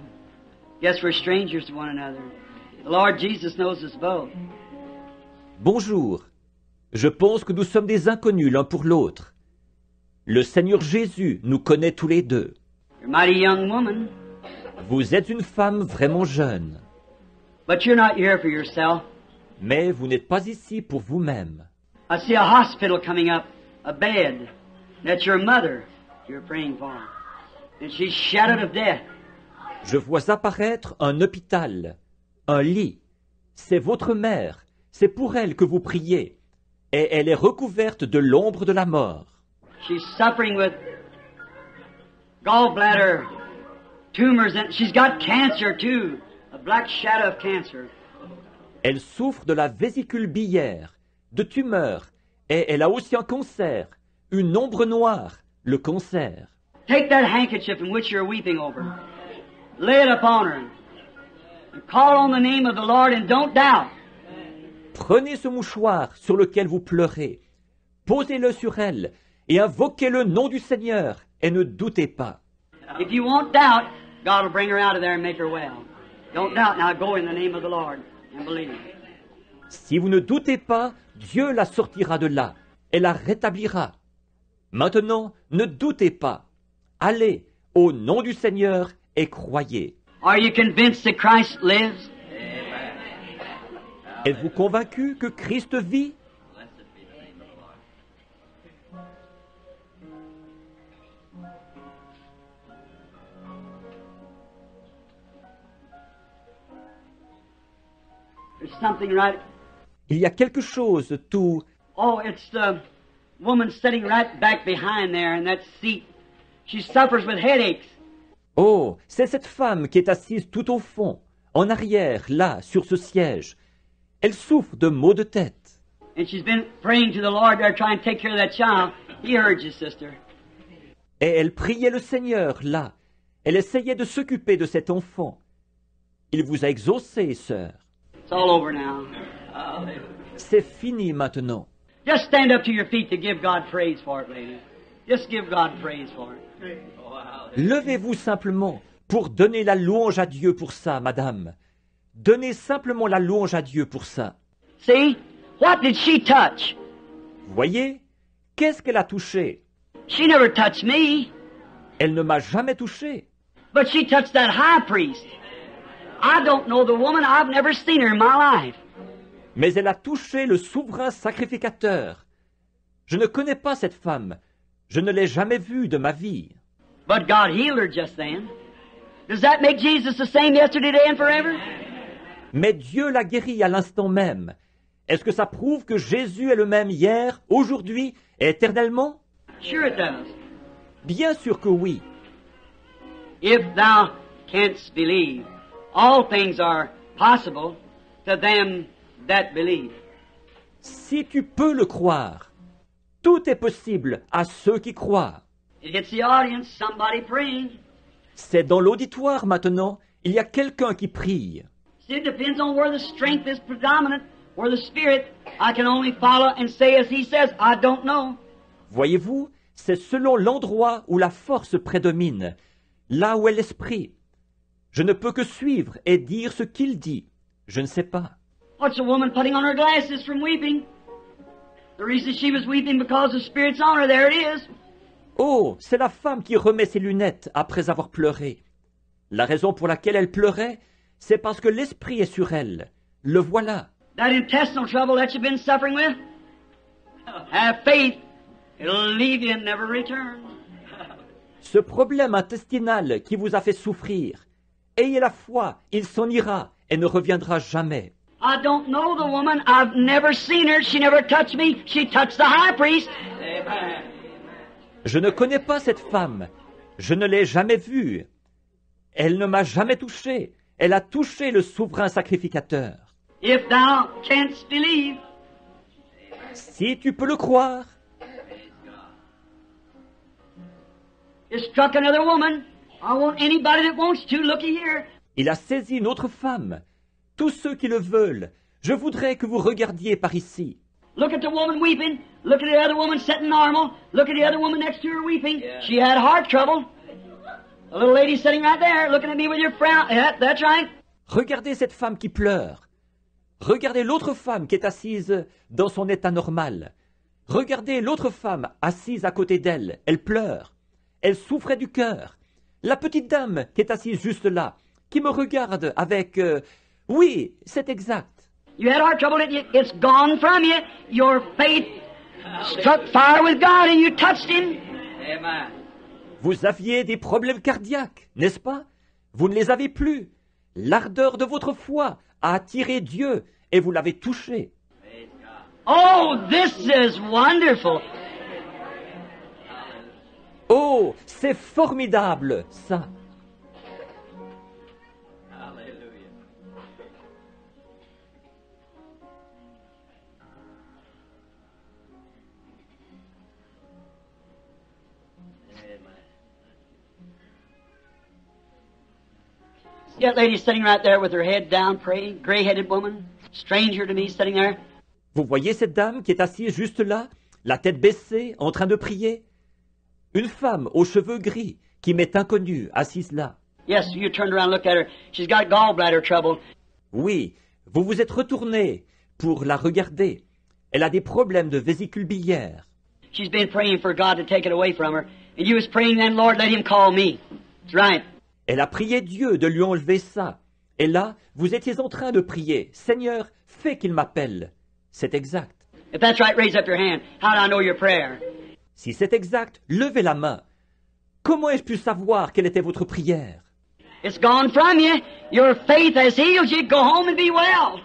Guess we're strangers to one another. The Lord Jesus knows us both. Bonjour. Je pense que nous sommes des inconnus l'un pour l'autre. Le Seigneur Jésus nous connaît tous les deux. You're a mighty young woman, Vous êtes une femme vraiment jeune, but you're not here for yourself. mais vous n'êtes pas ici pour vous-même. I see a hospital coming up, a bed. That's your mother you're praying for. And she's shadowed of death. Je vois apparaître un hôpital, un lit. C'est votre mère, c'est pour elle que vous priez, et elle est recouverte de l'ombre de la mort. She's suffering with gallbladder tumors, and she's got cancer too, a black shadow of cancer. Elle souffre de la vésicule biliaire, de tumeurs, et elle a aussi un cancer, une ombre noire, le cancer. Take that handkerchief in which you're weeping over. Lay it upon her. And call on the name of the Lord and don't doubt. Prenez ce mouchoir sur lequel vous pleurez, posez-le sur elle, et invoquez le nom du Seigneur, et ne doutez pas. If you won't doubt, God will bring her out of there and make her well. Don't doubt. Now go in the name of the Lord and believe. Si vous ne doutez pas, Dieu la sortira de là, et la rétablira. Maintenant, ne doutez pas. Allez, au nom du Seigneur, et croyez. Are you convinced that Christ lives? Êtes-vous convaincu que Christ vit? There's something right. Il y a quelque chose tout... Oh, it's the woman sitting right back behind there in that seat. She suffers with headaches. Oh, c'est cette femme qui est assise tout au fond, en arrière, là, sur ce siège. Elle souffre de maux de tête. And she's been praying to the Lord there trying to take care of that child. He heard you, sister. Et elle priait le Seigneur, là. Elle essayait de s'occuper de cet enfant. Il vous a exaucé, sœur. It's all over now. C'est fini maintenant. Just stand up to your feet to give God praise for it, lady. Just give God praise for it. Levez-vous simplement pour donner la louange à Dieu pour ça, madame. Donnez simplement la louange à Dieu pour ça. See? What did she touch? Voyez? Qu'est-ce qu'elle a touché? She never touched me, Elle ne m'a jamais touché. but she touched that high priest. I don't know the woman. I've never seen her in my life. Mais elle a touché le souverain sacrificateur. Je ne connais pas cette femme. Je ne l'ai jamais vue de ma vie. But God healed her just then. Does that make Jesus the same yesterday, today, and forever? Mais Dieu l'a guérie à l'instant même. Est-ce que ça prouve que Jésus est le même hier, aujourd'hui et éternellement? Sure it does. Bien sûr que oui. If thou canst believe, all things are possible to them that believe. Si tu peux le croire, tout est possible à ceux qui croient. It hits the audience, somebody praying. C'est dans l'auditoire maintenant, il y a quelqu'un qui prie. See, it depends on where the strength is predominant, where the Spirit. I can only follow and say as He says, I don't know. Voyez-vous, c'est selon l'endroit où la force prédomine, là où est l'esprit. Je ne peux que suivre et dire ce qu'il dit. Je ne sais pas. What's a woman putting on her glasses from weeping? The reason she was weeping because the Spirit's on her. There it is. Oh, c'est la femme qui remet ses lunettes après avoir pleuré. La raison pour laquelle elle pleurait, c'est parce que l'esprit est sur elle. Le voilà. That intestinal trouble that you've been suffering with, have faith. It'll leave you and never return. Ce problème intestinal qui vous a fait souffrir, ayez la foi, il s'en ira et ne reviendra jamais. I don't know the woman. I've never seen her. She never touched me. She touched the high priest. Amen. Je ne connais pas cette femme. Je ne l'ai jamais vue. Elle ne m'a jamais touché. Elle a touché le souverain sacrificateur. If thou canst believe, Si tu peux le croire, it struck another woman. I want anybody that wants to, looky here. il a saisi une autre femme. Tous ceux qui le veulent, je voudrais que vous regardiez par ici. Look at the woman weeping. Look at the other woman sitting normal. Look at the other woman next to her weeping. She had heart trouble. A little lady sitting right there looking at me with your frown. Yeah, that's right. Regardez cette femme qui pleure. Regardez l'autre femme qui est assise dans son état normal. Regardez l'autre femme assise à côté d'elle. Elle pleure. Elle souffrait du cœur. La petite dame qui est assise juste là, qui me regarde avec... oui, c'est exact. You had heart trouble. It's gone from you. Your faith struck fire with God and you touched Him. Amen. Vous aviez des problèmes cardiaques, n'est-ce pas? Vous ne les avez plus. L'ardeur de votre foi a attiré Dieu et vous l'avez touché. Oh, this is wonderful. Oh, c'est formidable, ça. See that lady sitting right there with her head down praying, gray-headed woman, stranger to me sitting there. Vous voyez cette dame qui est assise juste là, la tête baissée, en train de prier? Une femme aux cheveux gris qui m'est inconnue, assise là. Yes, you turned around and looked at her. She's got gallbladder trouble. Oui, vous vous êtes retourné pour la regarder. Elle a des problèmes de vésicule biliaire. She's been praying for God to take it away from her. And you was praying then, Lord, let Him call me. That's right. Elle a prié Dieu de lui enlever ça. Et là, vous étiez en train de prier, Seigneur, fais qu'il m'appelle. C'est exact. If that's right, raise up your hand. How do I know your prayer? Si c'est exact, levez la main. Comment ai-je pu savoir quelle était votre prière? It's gone from you. Your faith has healed you. Go home and be well.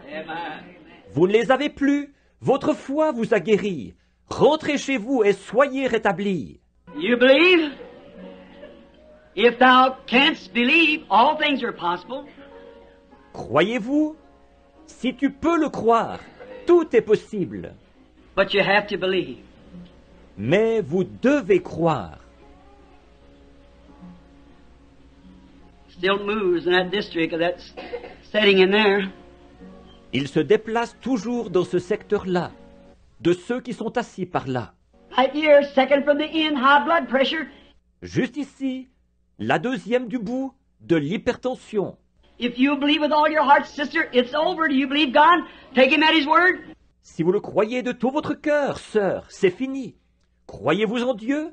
Amen. Vous ne les avez plus. Votre foi vous a guéri. Rentrez chez vous et soyez rétablis. You believe? If thou canst believe, all things are possible. Croyez-vous? Si tu peux le croire, tout est possible. But you have to believe. Mais vous devez croire. Still moves in that district of that setting in there. Il se déplace toujours dans ce secteur-là, de ceux qui sont assis par là. Right here, second from the end, high blood pressure. Juste ici, la deuxième du bout, de l'hypertension. If you believe with all your heart, sister, it's over. Do you believe God? Take him at his word. Si vous le croyez de tout votre cœur, sœur, c'est fini. Croyez-vous en Dieu?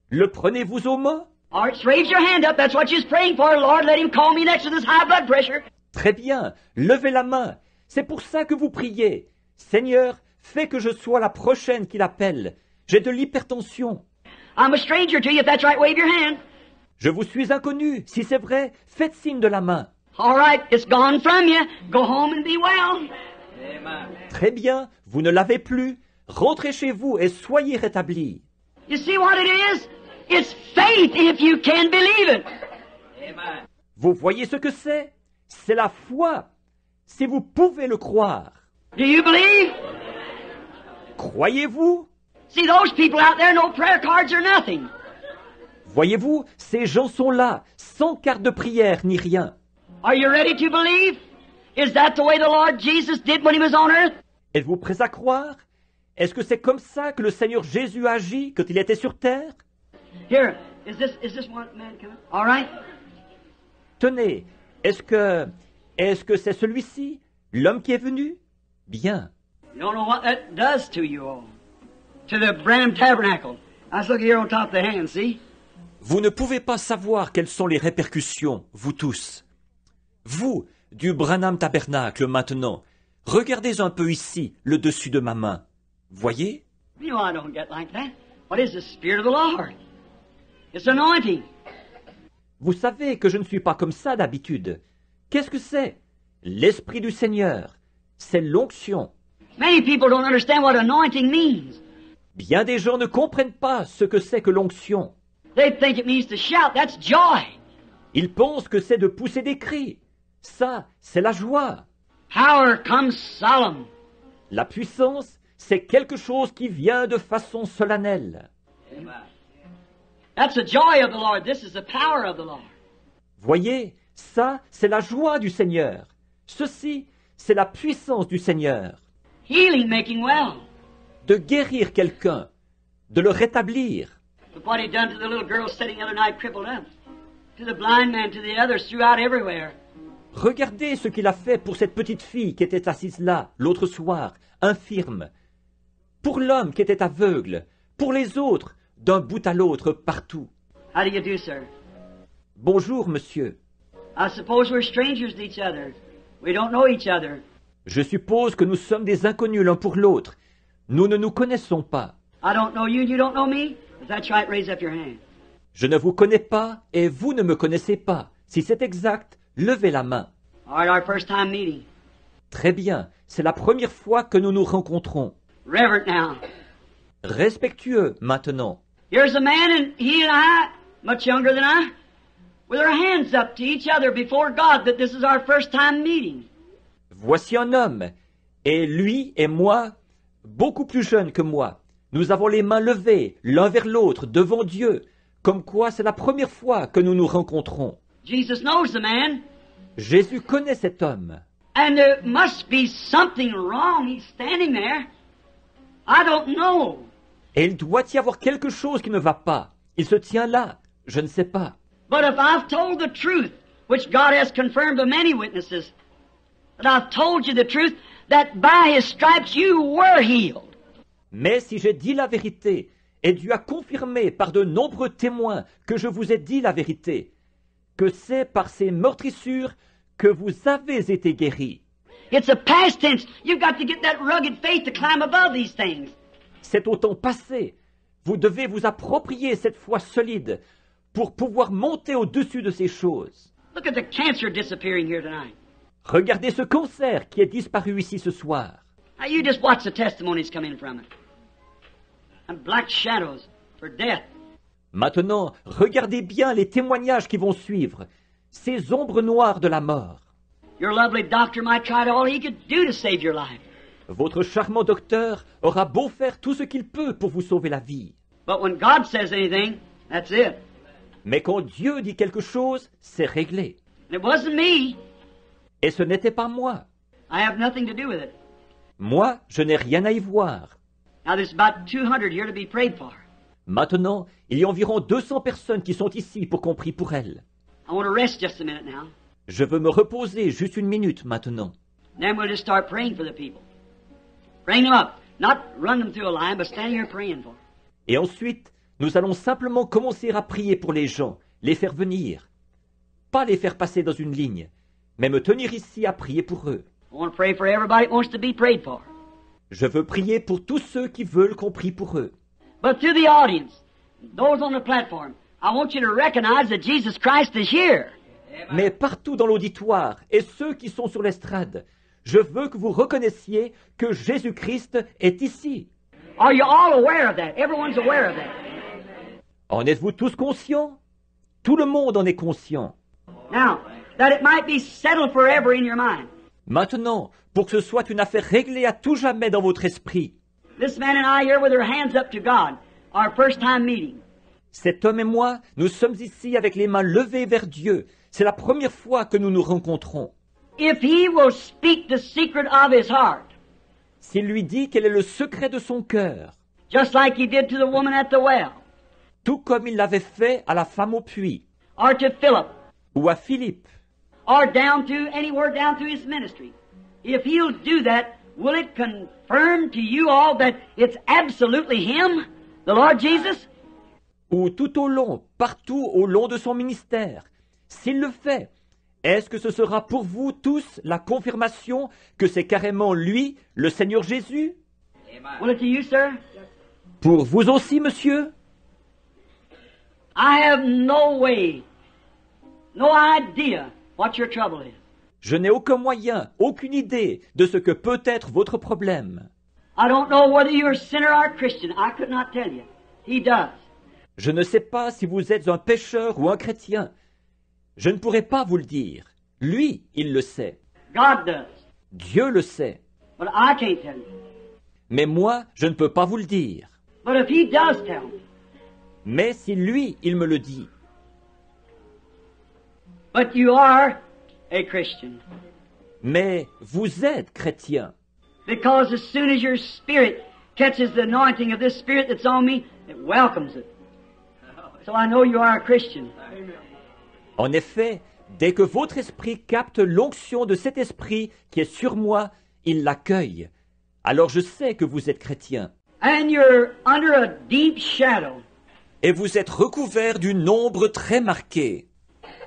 Le prenez-vous au mot? All right, raise your hand up. That's what she's praying for. Lord, let him call me next to this high blood pressure. Très bien, levez la main. C'est pour ça que vous priez. Seigneur, fais que je sois la prochaine qu'il appelle. J'ai de l'hypertension. I'm a stranger to you. If that's right, wave your hand. Je vous suis inconnu. Si c'est vrai, faites signe de la main. All right, it's gone from you. Go home and be well. Amen. Très bien, vous ne l'avez plus. Rentrez chez vous et soyez rétablis. You see what it is? It's faith if you can believe it. Amen. Vous voyez ce que c'est? C'est la foi. Si vous pouvez le croire. Do you believe? Croyez-vous? See, those people out there, no prayer cards or nothing. Voyez-vous, ces gens sont là, sans carte de prière ni rien. Are you ready to believe? Is that the way the Lord Jesus did when he was on earth? Êtes-vous prêts à croire? Est-ce que c'est comme ça que le Seigneur Jésus agit quand il était sur terre? Here, is this one man coming? All right. Tenez, est-ce que c'est celui-ci, l'homme qui est venu? Bien. You don't know what that does to you all. To the Branham Tabernacle. Let's look here on top of the hand, see? Vous ne pouvez pas savoir quelles sont les répercussions, vous tous. Vous, du Branham Tabernacle maintenant, regardez un peu ici, le dessus de ma main. Voyez? You know I don't get like that. What is the Spirit of the Lord? It's anointing. Vous savez que je ne suis pas comme ça d'habitude. Qu'est-ce que c'est? L'Esprit du Seigneur. C'est l'onction. Many people don't understand what anointing means. Bien des gens ne comprennent pas ce que c'est que l'onction. They think it means to shout. That's joy. Ils pensent que c'est de pousser des cris. Ça, c'est la joie. Power comes solemn. La puissance, c'est quelque chose qui vient de façon solennelle. That's the joy of the Lord. This is the power of the Lord. Voyez, ça, c'est la joie du Seigneur. Ceci, c'est la puissance du Seigneur. Healing, making well. De guérir quelqu'un, de le rétablir. Look what he done to the little girl sitting the other night crippled up. To the blind man, to the others, throughout everywhere. Regardez ce qu'il a fait pour cette petite fille qui était assise là, l'autre soir, infirme. Pour l'homme qui était aveugle. Pour les autres, d'un bout à l'autre, partout. How do you do, sir? Bonjour, monsieur. I suppose we're strangers to each other. We don't know each other. Je suppose que nous sommes des inconnus l'un pour l'autre. Nous ne nous connaissons pas. I don't know you and you don't know me. If that's right, raise up your hand. Je ne vous connais pas et vous ne me connaissez pas. Si c'est exact, levez la main. All right, our first time meeting. Très bien, c'est la première fois que nous nous rencontrons. Reverent now. Respectueux maintenant. Here's a man and he and I, much younger than I, with our hands up to each other before God that this is our first time meeting. Voici un homme, et lui et moi, beaucoup plus jeunes que moi. Nous avons les mains levées, l'un vers l'autre, devant Dieu, comme quoi c'est la première fois que nous nous rencontrons. Jesus knows the man. Jésus connaît cet homme. And there must be something wrong. He's standing there. I don't know. Et il doit y avoir quelque chose qui ne va pas. Il se tient là. Je ne sais pas. But if I've told the truth, which God has confirmed by many witnesses, that I've told you the truth, that by His stripes you were healed. Mais si j'ai dit la vérité, et Dieu a confirmé par de nombreux témoins que je vous ai dit la vérité, que c'est par ces meurtrissures que vous avez été guéris. It's a past tense. You've got to get that rugged faith to climb above these things. C'est au temps passé. Vous devez vous approprier cette foi solide pour pouvoir monter au-dessus de ces choses. Look at the cancer disappearing here tonight. Regardez ce cancer qui est disparu ici ce soir. Now you just watch the testimonies come in from it. And black shadows for death. Maintenant, regardez bien les témoignages qui vont suivre, ces ombres noires de la mort. Your lovely doctor might try all he could do to save your life. Votre charmant docteur aura beau faire tout ce qu'il peut pour vous sauver la vie. But when God says anything, that's it. Mais quand Dieu dit quelque chose, c'est réglé. And it wasn't me. Et ce n'était pas moi. I have nothing to do with it. Moi, je n'ai rien à y voir. Now there's about 200 here to be prayed for. Maintenant, il y a environ 200 personnes qui sont ici pour qu'on prie pour elles. I want to rest just a minute now. Je veux me reposer juste une minute maintenant. Then we'll just start praying for the people. Bring them up. Not run them through a line, but stand here praying for them. Et ensuite, nous allons simplement commencer à prier pour les gens, les faire venir. Pas les faire passer dans une ligne, mais me tenir ici à prier pour eux. I want to pray for everybody that wants to be prayed for. Je veux prier pour tous ceux qui veulent qu'on prie pour eux. But to the audience, those on the platform, I want you to recognize that Jesus Christ is here. Mais partout dans l'auditoire et ceux qui sont sur l'estrade, je veux que vous reconnaissiez que Jésus-Christ est ici. Are you all aware of that? Everyone's aware of that. En êtes-vous tous conscients? Tout le monde en est conscient. Now, that it might be settled forever in your mind. Maintenant, pour que ce soit une affaire réglée à tout jamais dans votre esprit, This man and I here with our hands up to God, our first time meeting. cet homme et moi, nous sommes ici avec les mains levées vers Dieu. C'est la première fois que nous nous rencontrons. If he will speak the secret of his heart, S'il lui dit quel est le secret de son cœur, just like he did to the woman at the well, tout comme il l'avait fait à la femme au puits, or to Philip, ou à Philippe, or down to anywhere down through his ministry, if he'll do that, will it confirm to you all that it's absolutely him, the Lord Jesus? ou tout au long, partout au long de son ministère, s'il le fait, est-ce que ce sera pour vous tous la confirmation que c'est carrément lui, le Seigneur Jésus? Will it to you, sir? Pour vous aussi, monsieur? I have no way, no idea what your trouble is. Je n'ai aucun moyen, aucune idée de ce que peut être votre problème. I don't know whether you're a sinner or a Christian. I could not tell you. He does. Je ne sais pas si vous êtes un pécheur ou un chrétien. Je ne pourrais pas vous le dire. Lui, il le sait. God does. Dieu le sait. But I can't tell you. Mais moi, je ne peux pas vous le dire. But if he does tell me, Mais si lui, il me le dit. but you are a Christian. Mais vous êtes chrétien. Because as soon as your spirit catches the anointing of this spirit that's on me, it welcomes it. So I know you are a Christian. En effet, dès que votre esprit capte l'onction de cet esprit qui est sur moi, il l'accueille. Alors je sais que vous êtes chrétien. And you're under a deep shadow. Et vous êtes recouvert d'une ombre très marquée.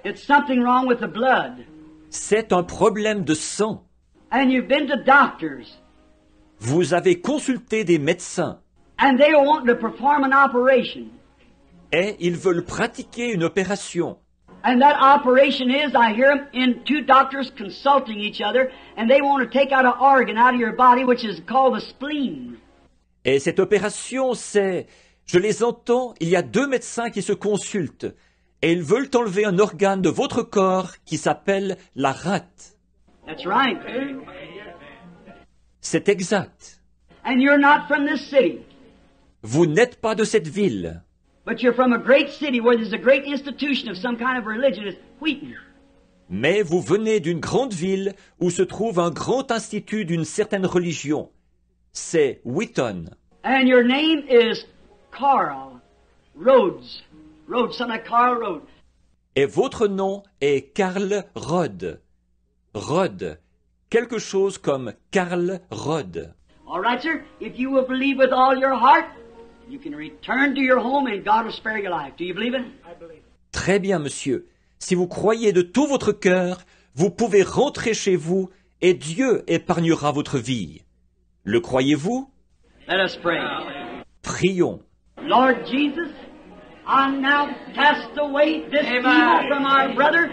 It's something wrong with the blood. C'est un problème de sang. And you've been to doctors. Vous avez consulté des médecins. And they want to perform an operation. Et ils veulent pratiquer une opération. And that operation is, I hear them, in two doctors consulting each other, and they want to take out an organ out of your body, which is called the spleen. Et cette opération, c'est... Je les entends, il y a deux médecins qui se consultent. Et ils veulent enlever un organe de votre corps qui s'appelle la rate. That's right. C'est exact. And you're not from this city, Vous n'êtes pas de cette ville. but you're from a great city where there's a great institution of some kind of religion. It's Wheaton. Mais vous venez d'une grande ville où se trouve un grand institut d'une certaine religion. C'est Wheaton. And your name is Carl Rhodes. Rhodes, something like Carl Rhodes. Et votre nom est Karl Rod. Rod. Quelque chose comme Karl Rod. All right, sir. If you will believe with all your heart, you can return to your home and God will spare your life. Do you believe it? Très bien, monsieur. Si vous croyez de tout votre cœur, vous pouvez rentrer chez vous et Dieu épargnera votre vie. Le croyez-vous? Let us pray. Prions. Lord Jesus, I now cast away this evil from our brother,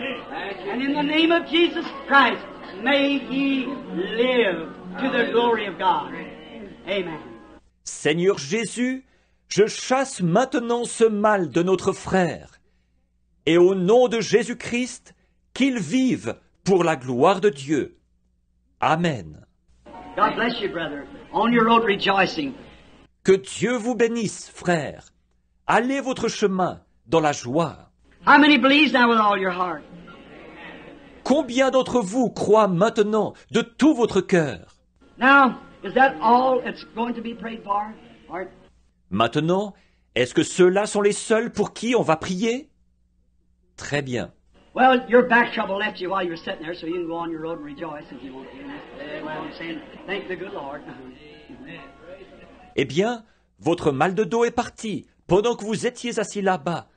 and in the name of Jesus Christ, may he live to the glory of God. Amen. Seigneur Jésus, je chasse maintenant ce mal de notre frère, et au nom de Jésus-Christ, qu'il vive pour la gloire de Dieu. Amen. God bless you, brother. On your road rejoicing. Que Dieu vous bénisse, frère. Allez votre chemin dans la joie. How many believes now with all your heart? Combien d'entre vous croient maintenant de tout votre cœur? Now, is that all it's going to be prayed for? Or Maintenant, est-ce que ceux-là sont les seuls pour qui on va prier? Très bien. well, your back trouble left you while you were sitting there, so you can go on your road and rejoice if you want to. Well, I'm saying, thank the good Lord. Eh bien, votre mal de dos est parti pendant que vous étiez assis là-bas.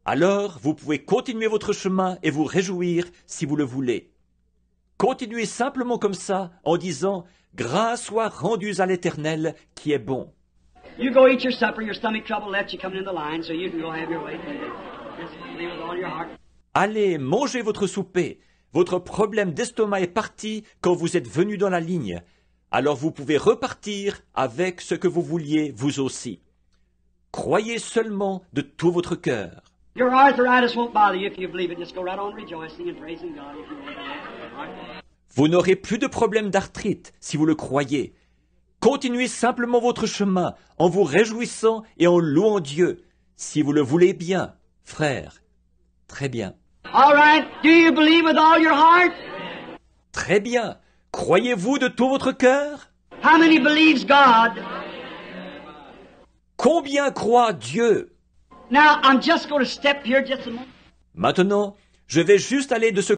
Alors, vous pouvez continuer votre chemin et vous réjouir si vous le voulez. Continuez simplement comme ça en disant « Grâce soit rendue à l'Éternel qui est bon ». You go eat your supper, your stomach trouble left you coming in the line, so you can go have your way. Just believe with all your heart. Allez, mangez votre souper. Votre problème d'estomac est parti quand vous êtes venu dans la ligne. Alors vous pouvez repartir avec ce que vous vouliez vous aussi. Croyez seulement de tout votre cœur. Your arthritis won't bother you if you believe it. Just go right on rejoicing and praising God if you want. All right. Vous n'aurez plus de problème d'arthrite si vous le croyez. Continuez simplement votre chemin en vous réjouissant et en louant Dieu, si vous le voulez bien, frère. Très bien. All right. Do you believe with all your heart? Très bien. Croyez-vous de tout votre cœur? How many believes God? Combien croit Dieu? Now, I'm just going to step here just a moment. Maintenant, je vais juste aller de ce